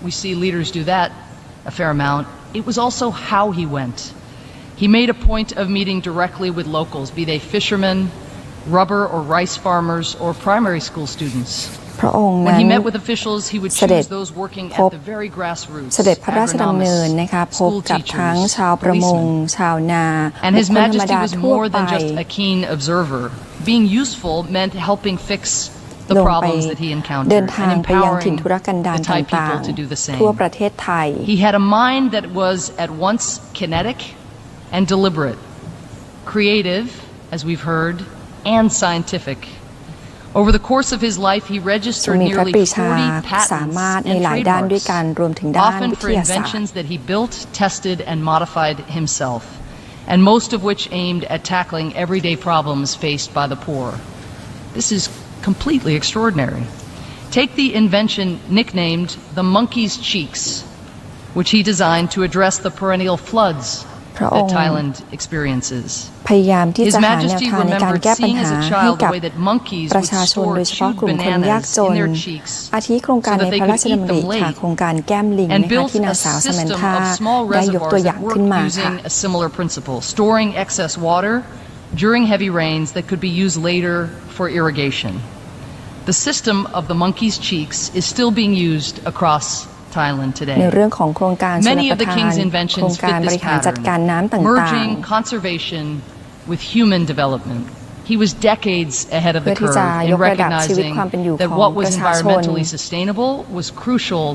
[SPEAKER 20] We see leaders do that a fair amount. It was also how he went. He made a point of meeting directly with locals, be they fishermen, rubber or rice farmers, or primary school students.
[SPEAKER 14] พระองค์
[SPEAKER 20] When
[SPEAKER 14] นั้น
[SPEAKER 20] he met with officials, he would
[SPEAKER 14] เสด็จ
[SPEAKER 20] choose those working
[SPEAKER 14] พ
[SPEAKER 20] at
[SPEAKER 14] บ
[SPEAKER 20] the very grassroots,
[SPEAKER 14] เสด็จพระราชดำเนินนะคะพบ
[SPEAKER 20] school
[SPEAKER 14] กับทั้ง
[SPEAKER 20] teachers,
[SPEAKER 14] ชาวประมง
[SPEAKER 20] policemen.
[SPEAKER 14] ชาวนา
[SPEAKER 20] And
[SPEAKER 14] บุค
[SPEAKER 20] His
[SPEAKER 14] คลธรรม
[SPEAKER 20] Majesty
[SPEAKER 14] ดา
[SPEAKER 20] was
[SPEAKER 14] ทั่ว
[SPEAKER 20] more
[SPEAKER 14] ไป
[SPEAKER 20] than just a keen observer. Being useful meant helping fix the
[SPEAKER 14] ลงไป
[SPEAKER 20] problems that he
[SPEAKER 14] เดิน
[SPEAKER 20] encountered
[SPEAKER 14] ทาง
[SPEAKER 20] and
[SPEAKER 14] ไปยังถิ่น
[SPEAKER 20] empowering
[SPEAKER 14] ธุรกันดาร
[SPEAKER 20] the Thai
[SPEAKER 14] ต่าง
[SPEAKER 20] people to do the
[SPEAKER 14] ๆ ทั่ว
[SPEAKER 20] same.
[SPEAKER 14] ประเทศไทย
[SPEAKER 20] He had a mind that was at once kinetic and deliberate, creative, as we've heard, and scientific. Over the course of his life, he
[SPEAKER 14] ทรง
[SPEAKER 20] registered
[SPEAKER 14] มีพระ
[SPEAKER 20] nearly
[SPEAKER 14] ปรีชา
[SPEAKER 20] 40
[SPEAKER 14] สามารถ
[SPEAKER 20] patents
[SPEAKER 14] ใน
[SPEAKER 20] and
[SPEAKER 14] หลายด้านด้วยกัน
[SPEAKER 20] trademarks,
[SPEAKER 14] รวมถึงด้าน
[SPEAKER 20] often
[SPEAKER 14] วิ
[SPEAKER 20] for
[SPEAKER 14] ทยาศาสตร์
[SPEAKER 20] inventions that he built, tested, and modified himself, and most of which aimed at tackling everyday problems faced by the poor. This is completely extraordinary. Take the invention nicknamed the monkey's cheeks, which he designed to address the perennial floods
[SPEAKER 14] พระอ
[SPEAKER 20] that
[SPEAKER 14] งค์
[SPEAKER 20] Thailand experiences.
[SPEAKER 14] พยายามที่
[SPEAKER 20] His
[SPEAKER 14] จะหาแนว
[SPEAKER 20] Majesty
[SPEAKER 14] ทางในการ
[SPEAKER 20] remembered
[SPEAKER 14] แก้ปัญ
[SPEAKER 20] seeing as
[SPEAKER 14] หา
[SPEAKER 20] a
[SPEAKER 14] ให้
[SPEAKER 20] child
[SPEAKER 14] กั
[SPEAKER 20] the
[SPEAKER 14] บ
[SPEAKER 20] way that monkeys
[SPEAKER 14] ประ
[SPEAKER 20] would
[SPEAKER 14] ชาชน
[SPEAKER 20] store
[SPEAKER 14] โดยเฉพาะ
[SPEAKER 20] chewed
[SPEAKER 14] กลุ่มคนยาก
[SPEAKER 20] bananas
[SPEAKER 14] จ
[SPEAKER 20] in
[SPEAKER 14] น
[SPEAKER 20] their cheeks
[SPEAKER 14] อาทิโครงการ
[SPEAKER 20] so
[SPEAKER 14] ใน
[SPEAKER 20] that they
[SPEAKER 14] พระรา
[SPEAKER 20] could
[SPEAKER 14] ช
[SPEAKER 20] eat
[SPEAKER 14] ดำริ
[SPEAKER 20] them
[SPEAKER 14] ค่ะ
[SPEAKER 20] late,
[SPEAKER 14] โครงการแก้มลิง
[SPEAKER 20] and
[SPEAKER 14] นะคะ
[SPEAKER 20] built
[SPEAKER 14] ที่นาง
[SPEAKER 20] a
[SPEAKER 14] สาวสมัน
[SPEAKER 20] system
[SPEAKER 14] ธา
[SPEAKER 20] of small
[SPEAKER 14] ได้ยกตัว
[SPEAKER 20] reservoirs
[SPEAKER 14] อย่าง
[SPEAKER 20] that
[SPEAKER 14] ขึ้น
[SPEAKER 20] worked
[SPEAKER 14] มาค่ะ
[SPEAKER 20] using a similar principle, storing excess water during heavy rains that could be used later for irrigation. The system of the monkey's cheeks is still being used across Thailand
[SPEAKER 14] ใน
[SPEAKER 20] today.
[SPEAKER 14] เรื่องของโครงการชล
[SPEAKER 20] Many
[SPEAKER 14] ป
[SPEAKER 20] of the
[SPEAKER 14] ระทาน
[SPEAKER 20] King's
[SPEAKER 14] โครง
[SPEAKER 20] inventions
[SPEAKER 14] การ
[SPEAKER 20] fit
[SPEAKER 14] บ
[SPEAKER 20] this
[SPEAKER 14] ริหารจัดการ
[SPEAKER 20] pattern,
[SPEAKER 14] น้ำต่าง
[SPEAKER 20] merging conservation with human development. He was decades ahead of the
[SPEAKER 14] เพื่อที่จะ
[SPEAKER 20] curve
[SPEAKER 14] ย
[SPEAKER 20] in
[SPEAKER 14] กระดับชีวิต
[SPEAKER 20] recognizing
[SPEAKER 14] ความเป็นอยู่
[SPEAKER 20] that
[SPEAKER 14] ของ
[SPEAKER 20] what
[SPEAKER 14] ป
[SPEAKER 20] was
[SPEAKER 14] ระชาชน
[SPEAKER 20] environmentally sustainable was crucial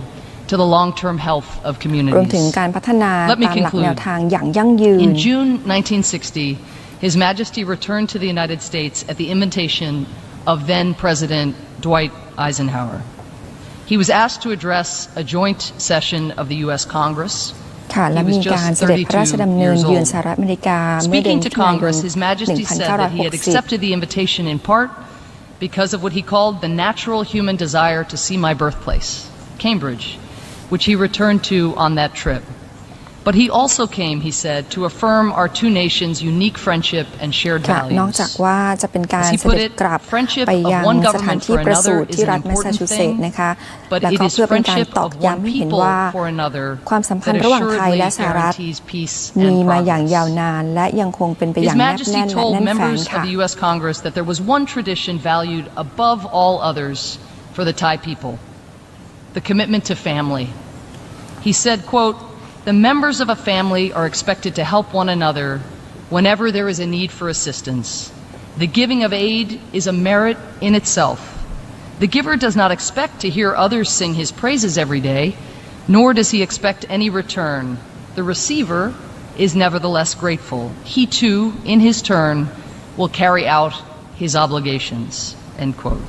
[SPEAKER 20] to the long-term health of
[SPEAKER 14] รวมถึง
[SPEAKER 20] communities.
[SPEAKER 14] การพัฒนา
[SPEAKER 20] Let me
[SPEAKER 14] ตามหลักแนว
[SPEAKER 20] conclude.
[SPEAKER 14] ทางอย่างยั่งยืน
[SPEAKER 20] In June 1960, His Majesty returned to the United States at the invitation of then President Dwight Eisenhower. He was asked to address a joint session of the U.S. Congress.
[SPEAKER 14] ค่ะและ
[SPEAKER 20] He was
[SPEAKER 14] มีการ
[SPEAKER 20] just
[SPEAKER 14] เสด็จพระราชดำ
[SPEAKER 20] 32
[SPEAKER 14] เนิน
[SPEAKER 20] years
[SPEAKER 14] เยือน
[SPEAKER 20] old.
[SPEAKER 14] สหรัฐอเมริกาเมื่อเดือน
[SPEAKER 20] Speaking
[SPEAKER 14] มิ
[SPEAKER 20] to
[SPEAKER 14] ถุนายน
[SPEAKER 20] Congress, His Majesty said that he had
[SPEAKER 14] 1960
[SPEAKER 20] accepted the invitation in part because of what he called the natural human desire to see my birthplace, Cambridge, which he returned to on that trip. But he also came, he said, to affirm our two nations' unique friendship and shared
[SPEAKER 14] ค่ะนอก
[SPEAKER 20] values.
[SPEAKER 14] จากว่าจะเป็นการ
[SPEAKER 20] As he
[SPEAKER 14] เส
[SPEAKER 20] put
[SPEAKER 14] ด็จ
[SPEAKER 20] it,
[SPEAKER 14] กลับ
[SPEAKER 20] friendship
[SPEAKER 14] ไปยัง
[SPEAKER 20] of one
[SPEAKER 14] สถาน
[SPEAKER 20] government
[SPEAKER 14] ที่
[SPEAKER 20] for
[SPEAKER 14] ประสู
[SPEAKER 20] another
[SPEAKER 14] ติ
[SPEAKER 20] is
[SPEAKER 14] ที่
[SPEAKER 20] an
[SPEAKER 14] รัฐแมสซา
[SPEAKER 20] important
[SPEAKER 14] ชูเซต
[SPEAKER 20] thing,
[SPEAKER 14] ส์นะคะ
[SPEAKER 20] but
[SPEAKER 14] และ
[SPEAKER 20] it
[SPEAKER 14] ก็
[SPEAKER 20] is
[SPEAKER 14] เพื่อเป็นการ
[SPEAKER 20] friendship
[SPEAKER 14] ตอก
[SPEAKER 20] of
[SPEAKER 14] ย้ำ
[SPEAKER 20] one
[SPEAKER 14] ให้เห็น
[SPEAKER 20] people
[SPEAKER 14] ว่า
[SPEAKER 20] for another
[SPEAKER 14] ความสัมพัน
[SPEAKER 20] that
[SPEAKER 14] ธ์ระหว่างไทย
[SPEAKER 20] assuredly
[SPEAKER 14] และสหรัฐ
[SPEAKER 20] guarantees peace
[SPEAKER 14] มี
[SPEAKER 20] and
[SPEAKER 14] มาอย่าง
[SPEAKER 20] progress.
[SPEAKER 14] ยาวนานและยังคงเป็นไปอ
[SPEAKER 20] His
[SPEAKER 14] ย่างแนบ
[SPEAKER 20] Majesty
[SPEAKER 14] แน่นและ
[SPEAKER 20] told
[SPEAKER 14] แน่นแฟ้น
[SPEAKER 20] members of
[SPEAKER 14] ค่ะ
[SPEAKER 20] the U.S. Congress that there was one tradition valued above all others for the Thai people, the commitment to family. He said, quote, "The members of a family are expected to help one another whenever there is a need for assistance. The giving of aid is a merit in itself. The giver does not expect to hear others sing his praises every day, nor does he expect any return. The receiver is nevertheless grateful. He too, in his turn, will carry out his obligations." End quote.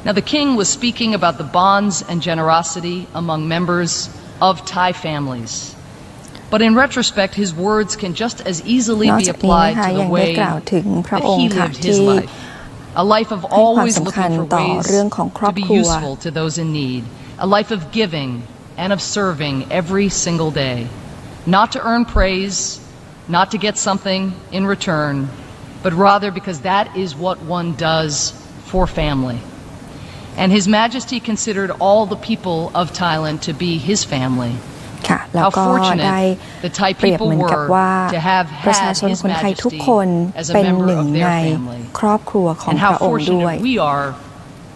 [SPEAKER 20] Now the king was speaking about the bonds and generosity among members of Thai families. But in retrospect, his words can just as easily
[SPEAKER 14] นอก
[SPEAKER 20] be
[SPEAKER 14] จากนี้
[SPEAKER 20] applied
[SPEAKER 14] นะคะ
[SPEAKER 20] to
[SPEAKER 14] ยั
[SPEAKER 20] the
[SPEAKER 14] งได้
[SPEAKER 20] way
[SPEAKER 14] กล่าวถึงพระ
[SPEAKER 20] that
[SPEAKER 14] อง
[SPEAKER 20] he
[SPEAKER 14] ค์ค่ะ
[SPEAKER 20] lived his
[SPEAKER 14] ที่
[SPEAKER 20] life. A life of
[SPEAKER 14] ให้ความ
[SPEAKER 20] always
[SPEAKER 14] สำคัญ
[SPEAKER 20] looking for
[SPEAKER 14] ต่อ
[SPEAKER 20] ways
[SPEAKER 14] เรื่องของครอ
[SPEAKER 20] to
[SPEAKER 14] บ
[SPEAKER 20] be
[SPEAKER 14] ครัว
[SPEAKER 20] useful to those in need. A life of giving and of serving every single day. Not to earn praise, not to get something in return, but rather because that is what one does for family. And His Majesty considered all the people of Thailand to be his family.
[SPEAKER 14] ค่ะแล้ว
[SPEAKER 20] How
[SPEAKER 14] ก็ได้
[SPEAKER 20] fortunate the Thai
[SPEAKER 14] เปรียบ
[SPEAKER 20] people
[SPEAKER 14] เหมือนกับ
[SPEAKER 20] were
[SPEAKER 14] ว่า
[SPEAKER 20] to have
[SPEAKER 14] ประชา
[SPEAKER 20] had
[SPEAKER 14] ชน
[SPEAKER 20] His
[SPEAKER 14] คนไทยทุก
[SPEAKER 20] Majesty
[SPEAKER 14] คน
[SPEAKER 20] as a
[SPEAKER 14] เป็นห
[SPEAKER 20] member
[SPEAKER 14] นึ่ง
[SPEAKER 20] of
[SPEAKER 14] ใน
[SPEAKER 20] their family.
[SPEAKER 14] ครอบครัวของ
[SPEAKER 20] And
[SPEAKER 14] พ
[SPEAKER 20] how
[SPEAKER 14] ระองค์ด้วย
[SPEAKER 20] fortunate we are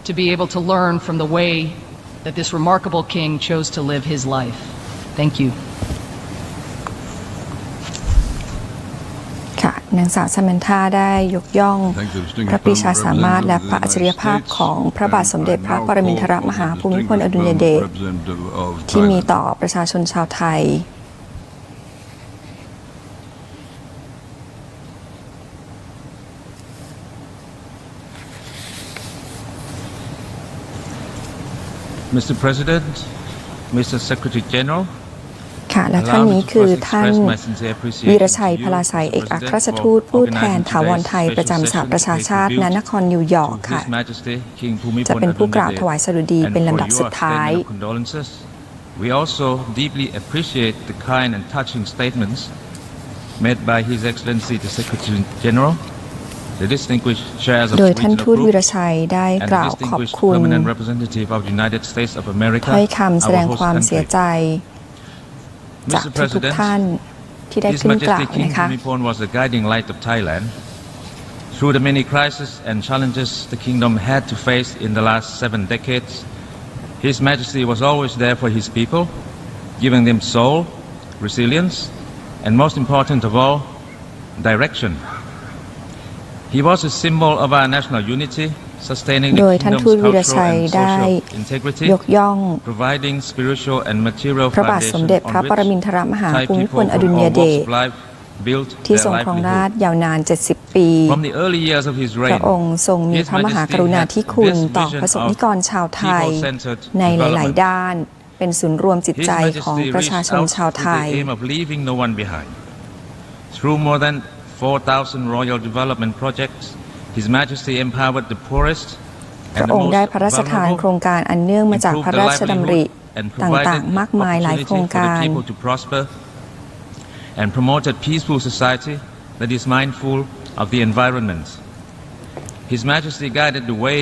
[SPEAKER 20] to be able to learn from the way that this remarkable king chose to live his life. Thank you.
[SPEAKER 14] ค่ะนางสาวซามันธาได้ยกย่องพระปรีชาสามารถและพระอัจฉริยภาพของพระบาทสมเด็จพระปรมินทรมหาภูมิพลอดุลยเดชที่มีต่อประชาชนชาวไทย
[SPEAKER 21] Mr. President, Mr. Secretary General,
[SPEAKER 14] ค่ะและท่านนี้คือท่านวีรชัยพลาสัยเอกอัครราชทูตผู้แทนถาวรไทยประจำสหประชาชาติณนครนิวยอร์กค่ะจะเป็นผู้กล่าวถวายสดุดีเป็นลำดับสุดท้าย
[SPEAKER 21] We also deeply appreciate the kind and touching statements made by His Excellency the Secretary General, the distinguished chairs of
[SPEAKER 14] โดย
[SPEAKER 21] the
[SPEAKER 14] ท่าน
[SPEAKER 21] regional
[SPEAKER 14] ทูต
[SPEAKER 21] group,
[SPEAKER 14] วิรชัยได้
[SPEAKER 21] and
[SPEAKER 14] ก
[SPEAKER 21] the
[SPEAKER 14] ล่าวขอบ
[SPEAKER 21] distinguished
[SPEAKER 14] คุณ
[SPEAKER 21] permanent representative of the United States of America,
[SPEAKER 14] ถ้อยคำแสด
[SPEAKER 21] our
[SPEAKER 14] ง
[SPEAKER 21] host
[SPEAKER 14] ความเสีย
[SPEAKER 21] country.
[SPEAKER 14] ใจจาก
[SPEAKER 21] Mr.
[SPEAKER 14] ทุก
[SPEAKER 21] President,
[SPEAKER 14] ท่านที่ได้
[SPEAKER 21] His
[SPEAKER 14] ขึ้นกล่าว
[SPEAKER 21] Majesty King
[SPEAKER 14] นะคะ
[SPEAKER 21] Bhumibol was the guiding light of Thailand. Through the many crises and challenges the kingdom had to face in the last 7 decades, His Majesty was always there for his people, giving them soul, resilience, and most important of all, direction. He was a symbol of our national unity, sustaining
[SPEAKER 14] โด
[SPEAKER 21] the
[SPEAKER 14] ยท่าน
[SPEAKER 21] kingdom's
[SPEAKER 14] ทูตวิร
[SPEAKER 21] cultural
[SPEAKER 14] ชัย
[SPEAKER 21] and
[SPEAKER 14] ได้
[SPEAKER 21] social integrity,
[SPEAKER 14] ยกย่อง
[SPEAKER 21] providing spiritual and material
[SPEAKER 14] พระบาทสม
[SPEAKER 21] foundation
[SPEAKER 14] เด็จพระ
[SPEAKER 21] on
[SPEAKER 14] ปร
[SPEAKER 21] which
[SPEAKER 14] มินทรมหา
[SPEAKER 21] Thai
[SPEAKER 14] ภูมิพ
[SPEAKER 21] people
[SPEAKER 14] ลอ
[SPEAKER 21] from
[SPEAKER 14] ดุลย
[SPEAKER 21] all
[SPEAKER 14] เด
[SPEAKER 21] walks
[SPEAKER 14] ช
[SPEAKER 21] of life built
[SPEAKER 14] ที่
[SPEAKER 21] their
[SPEAKER 14] ทรงครองราช
[SPEAKER 21] livelihood.
[SPEAKER 14] ยาวนาน 70 ปี
[SPEAKER 21] From the early years of his
[SPEAKER 14] พ
[SPEAKER 21] reign,
[SPEAKER 14] ระองค์ทรงมี
[SPEAKER 21] His
[SPEAKER 14] พระมหาก
[SPEAKER 21] Majesty
[SPEAKER 14] รุณา
[SPEAKER 21] had
[SPEAKER 14] ธิคุณ
[SPEAKER 21] this
[SPEAKER 14] ต่อ
[SPEAKER 21] vision
[SPEAKER 14] ประสบนิกรชาวไทย
[SPEAKER 21] people-centered
[SPEAKER 14] ในหลาย
[SPEAKER 21] development.
[SPEAKER 14] ๆ ด้าน เป็นศูนย์รวมจิต
[SPEAKER 21] His
[SPEAKER 14] ใจของ
[SPEAKER 21] Majesty
[SPEAKER 14] ประชา
[SPEAKER 21] reached
[SPEAKER 14] ชน
[SPEAKER 21] out
[SPEAKER 14] ชาว
[SPEAKER 21] with
[SPEAKER 14] ไทย
[SPEAKER 21] the aim of leaving no one behind. Through more than 4,000 royal development projects, His Majesty empowered the poorest
[SPEAKER 14] พระองค์ได้พระราชทานโครงการอันเนื่องมาจากพระราชดำริต่างๆ มากมายหลายโครงการ
[SPEAKER 21] people to prosper and promoted peaceful society that is mindful of the environment. His Majesty guided the way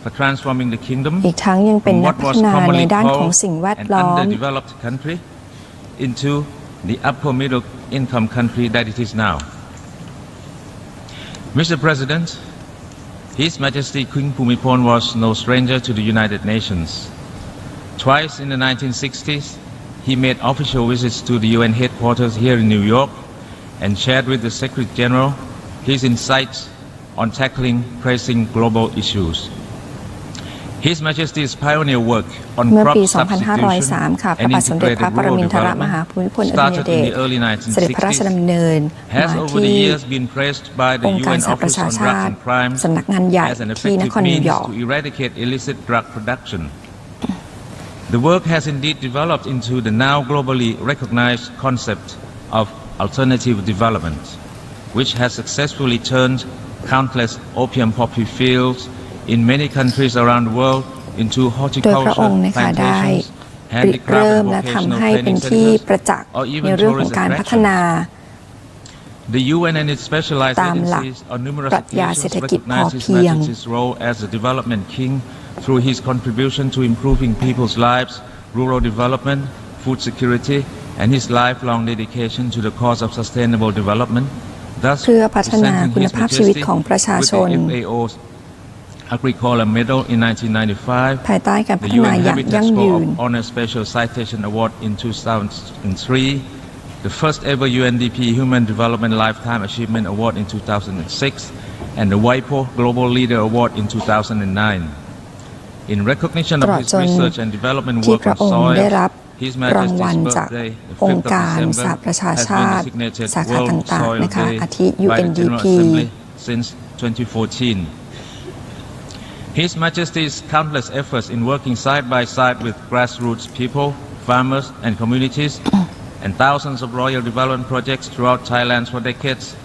[SPEAKER 21] for transforming the kingdom
[SPEAKER 14] อีกทั้งยังเป็น
[SPEAKER 21] from
[SPEAKER 14] นัก
[SPEAKER 21] what
[SPEAKER 14] พั
[SPEAKER 21] was
[SPEAKER 14] ฒนาใน
[SPEAKER 21] commonly
[SPEAKER 14] ด้านของ
[SPEAKER 21] called
[SPEAKER 14] สิ่งแวด
[SPEAKER 21] an
[SPEAKER 14] ล้อม
[SPEAKER 21] underdeveloped country into the upper middle income country that it is now. Mr. President, His Majesty King Bhumibol was no stranger to the United Nations. Twice in the 1960s, he made official visits to the UN headquarters here in New York and shared with the Secretary General his insights on tackling pressing global issues. His Majesty's pioneer work on
[SPEAKER 14] เมื่อ
[SPEAKER 21] crop
[SPEAKER 14] ปี
[SPEAKER 21] substitution
[SPEAKER 14] 2003 ค่ะ พระ
[SPEAKER 21] and
[SPEAKER 14] บาทสมเด็จพระ
[SPEAKER 21] integrated
[SPEAKER 14] ปร
[SPEAKER 21] rural
[SPEAKER 14] มินทรม
[SPEAKER 21] development
[SPEAKER 14] หาภูมิพลอดุลย
[SPEAKER 21] started
[SPEAKER 14] เด
[SPEAKER 21] in
[SPEAKER 14] ช
[SPEAKER 21] the early
[SPEAKER 14] เสด็จพระราช
[SPEAKER 21] 1960s
[SPEAKER 14] ดำเนิน
[SPEAKER 21] has
[SPEAKER 14] มา
[SPEAKER 21] over the
[SPEAKER 14] ที่
[SPEAKER 21] years been praised by the
[SPEAKER 14] องค์การ
[SPEAKER 21] UN
[SPEAKER 14] สหประ
[SPEAKER 21] Office
[SPEAKER 14] ชา
[SPEAKER 21] on
[SPEAKER 14] ชา
[SPEAKER 21] Drugs
[SPEAKER 14] ติ
[SPEAKER 21] and Crimes
[SPEAKER 14] สำนักงานใหญ่
[SPEAKER 21] as an
[SPEAKER 14] ที่น
[SPEAKER 21] effective
[SPEAKER 14] ครนิว
[SPEAKER 21] means
[SPEAKER 14] ยอร์ก
[SPEAKER 21] to eradicate illicit drug production. The work has indeed developed into the now globally recognized concept of alternative development, which has successfully turned countless opium poppy fields in many countries around the world into
[SPEAKER 14] โดยพระอง
[SPEAKER 21] horticulture
[SPEAKER 14] ค์นะคะได้
[SPEAKER 21] plantations,
[SPEAKER 14] ริเริ่ม
[SPEAKER 21] handicraft
[SPEAKER 14] และ
[SPEAKER 21] and
[SPEAKER 14] ทำ
[SPEAKER 21] vocational
[SPEAKER 14] ให้เป็น
[SPEAKER 21] training
[SPEAKER 14] ที่
[SPEAKER 21] centers,
[SPEAKER 14] ประจักษ์
[SPEAKER 21] or
[SPEAKER 14] ใน
[SPEAKER 21] even
[SPEAKER 14] เรื่องของ
[SPEAKER 21] tourist
[SPEAKER 14] การพัฒนา
[SPEAKER 21] attractions. The UN and its specialized
[SPEAKER 14] ตามหลัก
[SPEAKER 21] agencies on numerous
[SPEAKER 14] ปรัชญาเศรษฐ
[SPEAKER 21] occasions
[SPEAKER 14] กิจพอ
[SPEAKER 21] recognize His
[SPEAKER 14] เพียง
[SPEAKER 21] Majesty's role as a development king through his contribution to improving people's lives, rural development, food security, and his lifelong dedication to the cause of sustainable development, thus
[SPEAKER 14] เพื่อพัฒนา
[SPEAKER 21] presenting
[SPEAKER 14] คุณ
[SPEAKER 21] His
[SPEAKER 14] ภาพชีวิต
[SPEAKER 21] Majesty
[SPEAKER 14] ของประชา
[SPEAKER 21] with
[SPEAKER 14] ชน
[SPEAKER 21] the FAO's Agricola Medal in 1995,
[SPEAKER 14] ภายใต้การพั
[SPEAKER 21] the
[SPEAKER 14] ฒนา
[SPEAKER 21] UN
[SPEAKER 14] อย่าง
[SPEAKER 21] Habitat
[SPEAKER 14] ยั่ง
[SPEAKER 21] Score
[SPEAKER 14] ยืน
[SPEAKER 21] of Honor Special Citation Award in 2003, the first ever UNDP Human Development Lifetime Achievement Award in 2006, and the WIPO Global Leader Award in 2009. In recognition
[SPEAKER 14] ต
[SPEAKER 21] of
[SPEAKER 14] ลอด
[SPEAKER 21] his
[SPEAKER 14] จน
[SPEAKER 21] research and development
[SPEAKER 14] ที่
[SPEAKER 21] work
[SPEAKER 14] พระ
[SPEAKER 21] on
[SPEAKER 14] องค์
[SPEAKER 21] soil,
[SPEAKER 14] ได้รับ
[SPEAKER 21] His
[SPEAKER 14] รางวัล
[SPEAKER 21] Majesty's
[SPEAKER 14] จาก
[SPEAKER 21] birthday, the
[SPEAKER 14] องค์
[SPEAKER 21] 5th of
[SPEAKER 14] การ
[SPEAKER 21] December,
[SPEAKER 14] สหประชา
[SPEAKER 21] has
[SPEAKER 14] ชา
[SPEAKER 21] been
[SPEAKER 14] ติ
[SPEAKER 21] designated
[SPEAKER 14] สาขา
[SPEAKER 21] World
[SPEAKER 14] ต่าง
[SPEAKER 21] Soil
[SPEAKER 14] ๆนะคะ
[SPEAKER 21] Day
[SPEAKER 14] อาทิ
[SPEAKER 21] by the General
[SPEAKER 14] UNDP
[SPEAKER 21] Assembly since 2014. His Majesty's countless efforts in working side by side with grassroots people, farmers and communities, and thousands of royal development projects throughout Thailand for decades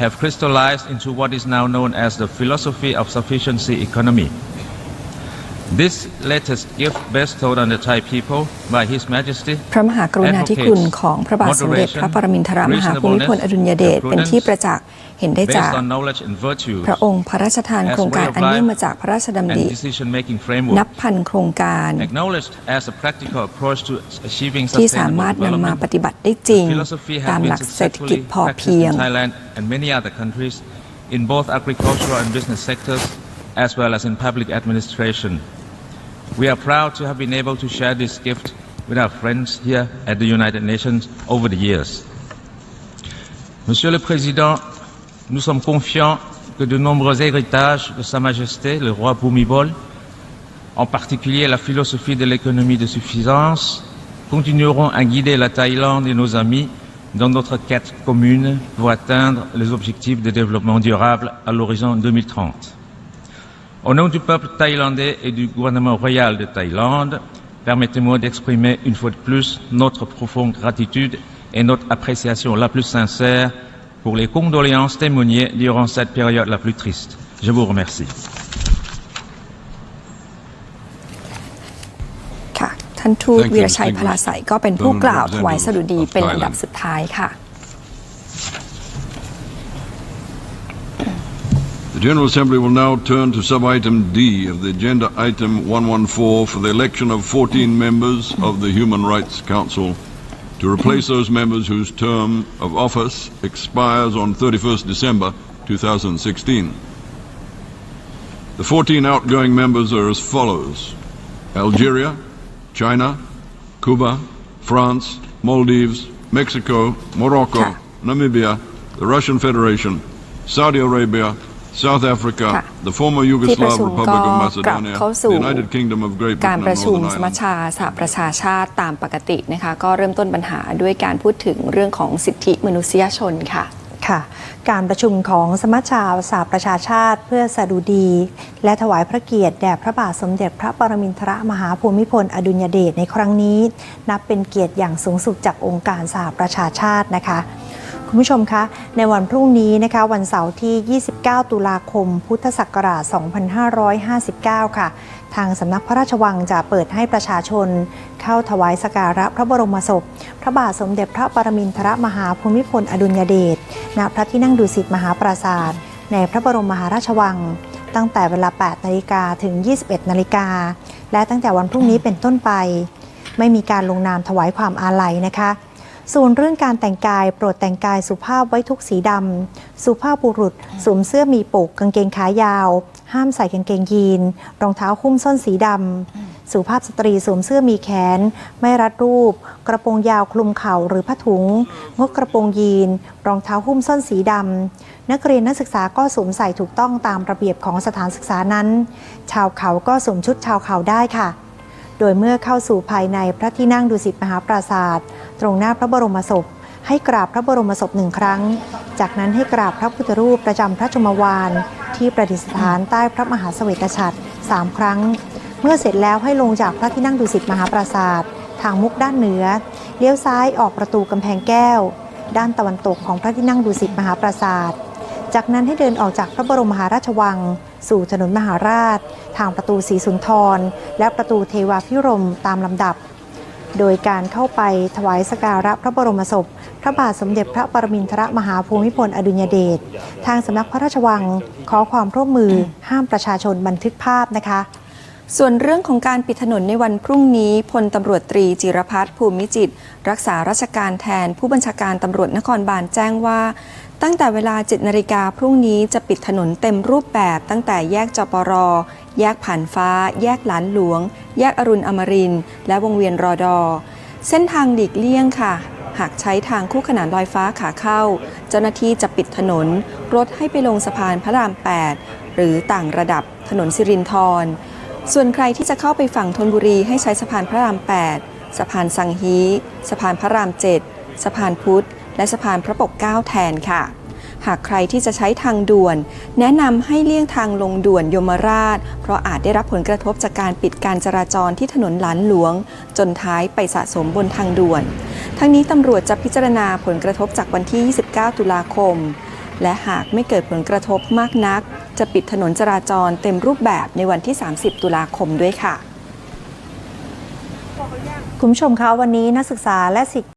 [SPEAKER 21] have crystallized into what is now known as the philosophy of sufficiency economy. This latest gift bestowed on the Thai people by His Majesty
[SPEAKER 14] พระมหากรุณาธิคุณของพระบาทสมเด็จพระปรมินทรมหาภูมิพลอดุลยเดชเป็นที่ประจักษ์เห็นได้จาก
[SPEAKER 21] based on knowledge and virtues
[SPEAKER 14] พระองค์พระราชทานโครงการอันเนื่องมาจากพระราชดำริ
[SPEAKER 21] and decision-making
[SPEAKER 14] นับ
[SPEAKER 21] framework
[SPEAKER 14] พันโครงการ
[SPEAKER 21] acknowledged as a practical approach to achieving
[SPEAKER 14] ที่สา
[SPEAKER 21] sustainable
[SPEAKER 14] มารถนำมา
[SPEAKER 21] development.
[SPEAKER 14] ปฏิบัติได้จริง
[SPEAKER 21] The philosophy
[SPEAKER 14] ตาม
[SPEAKER 21] has
[SPEAKER 14] ห
[SPEAKER 21] been
[SPEAKER 14] ลักเศรษฐกิจ
[SPEAKER 21] successfully
[SPEAKER 14] พอเพียง
[SPEAKER 21] practiced in Thailand and many other countries in both agricultural and business sectors as well as in public administration. We are proud to have been able to share this gift with our friends here at the United Nations over the years. Monsieur le Président, nous sommes confiants que de nombreux héritages de Sa Majesté, le roi Bhumibol, en particulier la philosophie de l'économie de suffisance, continueront à guider la Thaïlande et nos amis dans notre quête commune pour atteindre les objectifs de développement durable à l'horizon 2030. Au nom du peuple thaïlandais et du gouvernement royal de Thaïlande, permettez-moi d'exprimer une fois de plus notre profonde gratitude et notre appréciation la plus sincère pour les condoléances témoignées durant cette période la plus triste. Je vous remercie.
[SPEAKER 14] ค่ะท ท่านทูตวีรชัยพลาไสก็เป็นผู้กล่าวถวายสดุดีเป็นลำดับสุดท้ายค่ะ
[SPEAKER 12] The General Assembly will now turn to sub-item D of the agenda item 114 for the election of 14 members of the Human Rights Council to replace those members whose term of office expires on 31st December 2016. The 14 outgoing members are as follows: Algeria, China, Cuba, France, Maldives, Mexico, Morocco, Namibia, the Russian Federation, Saudi Arabia, South Africa, the former Yugoslav Republic of Macedonia, the United Kingdom of Great Britain,
[SPEAKER 14] การประชุมสมัชชาสหประชาชาติตามปกตินะคะก็เริ่มต้นปัญหาด้วยการพูดถึงเรื่องของสิทธิมนุษยชนค่ะ
[SPEAKER 1] การประชุมของสมัชชาสหประชาชาติเพื่อสดุดีและถวายพระเกียรติแด่พระบาทสมเด็จพระปรมินทรมหาภูมิพลอดุลยเดชในครั้งนี้นับเป็นเกียรติอย่างสูงสุดจากองค์การสหประชาชาตินะคะคุณผู้ชมคะในวันพรุ่งนี้นะคะวันเสาร์ที่ 29 ตุลาคม พุทธศักราช 2559 ค่ะทางสำนักพระราชวังจะเปิดให้ประชาชนเข้าถวายสักการะพระบรมศพพระบาทสมเด็จพระปรมินทรมหาภูมิพลอดุลยเดชณพระที่นั่งดุสิตมหาปราสาทในพระบรมมหาราชวังตั้งแต่เวลา 8 นาฬิกาถึง 21 นาฬิกาและตั้งแต่วันพรุ่งนี้เป็นต้นไปไม่มีการลงนามถวายความอาลัยนะคะส่วนเรื่องการแต่งกายโปรดแต่งกายสุภาพไว้ทุกสีดำสุภาพบุรุษสวมเสื้อมีปกกางเกงขายาวห้ามใส่กางเกงยีนรองเท้าหุ้มส้นสีดำสุภาพสตรีสวมเสื้อมีแขนไม่รัดรูปกระโปรงยาวคลุมเข่าหรือผ้าถุงงดกระโปรงยีนรองเท้าหุ้มส้นสีดำนักเรียนนักศึกษาก็สวมใส่ถูกต้องตามระเบียบของสถานศึกษานั้นชาวเขาก็สวมชุดชาวเขาได้ค่ะโดยเมื่อเข้าสู่ภายในพระที่นั่งดุสิตมหาปราสาทตรงหน้าพระบรมศพให้กราบพระบรมศพ1 ครั้งจากนั้นให้กราบพระพุทธรูปประจำพระชมวาลที่ประดิษฐานใต้พระมหาเสวตฉัตร3 ครั้งเมื่อเสร็จแล้วให้ลงจากพระที่นั่งดุสิตมหาปราสาททางมุกด้านเหนือเลี้ยวซ้ายออกประตูกำแพงแก้วด้านตะวันตกของพระที่นั่งดุสิตมหาปราสาทจากนั้นให้เดินออกจากพระบรมมหาราชวังสู่ถนนมหาราชทางประตูศรีสุนทรและประตูเทวาภิรมย์ตามลำดับโดยการเข้าไปถวายสักการะพระบรมศพพระบาทสมเด็จพระปรมินทรมหาภูมิพลอดุลยเดชทางสำนักพระราชวังขอความร่วมมือห้ามประชาชนบันทึกภาพนะคะ
[SPEAKER 14] ส่วนเรื่องของการปิดถนนในวันพรุ่งนี้พลตำรวจตรีจิรพัฒน์ภูมิจิตรรักษาราชการแทนผู้บัญชาการตำรวจนครบาลแจ้งว่าตั้งแต่เวลา 7 นาฬิกาพรุ่งนี้จะปิดถนนเต็มรูปแบบตั้งแต่แยกจปร.แยกผ่านฟ้าแยกหลานหลวงแยกอรุณอมรินทร์และวงเวียนรอดอเส้นทางหลีกเลี่ยงค่ะหากใช้ทางคู่ขนานลอยฟ้าขาเข้าเจ้าหน้าที่จะปิดถนนรถให้ไปลงสะพานพระราม 8หรือต่างระดับถนนสิรินธรส่วนใครที่จะเข้าไปฝั่งธนบุรีให้ใช้สะพานพระราม 8สะพานสังฮีสะพานพระราม 7สะพานพุทธและสะพานพระปกเกล้าแทนค่ะหากใครที่จะใช้ทางด่วนแนะนำให้เลี่ยงทางลงด่วนยมราชเพราะอาจได้รับผลกระทบจากการปิดการจราจรที่ถนนหลานหลวงจนท้ายไปสะสมบนทางด่วนทั้งนี้ตำรวจจะพิจารณาผลกระทบจากวันที่ 29 ตุลาคมและหากไม่เกิดผลกระทบมากนักจะปิดถนนจราจรเต็มรูปแบบในวันที่ 30 ตุลาคมด้วยค่ะ
[SPEAKER 1] คุณผู้ชมคะวันนี้นักศึกษาและศิษย์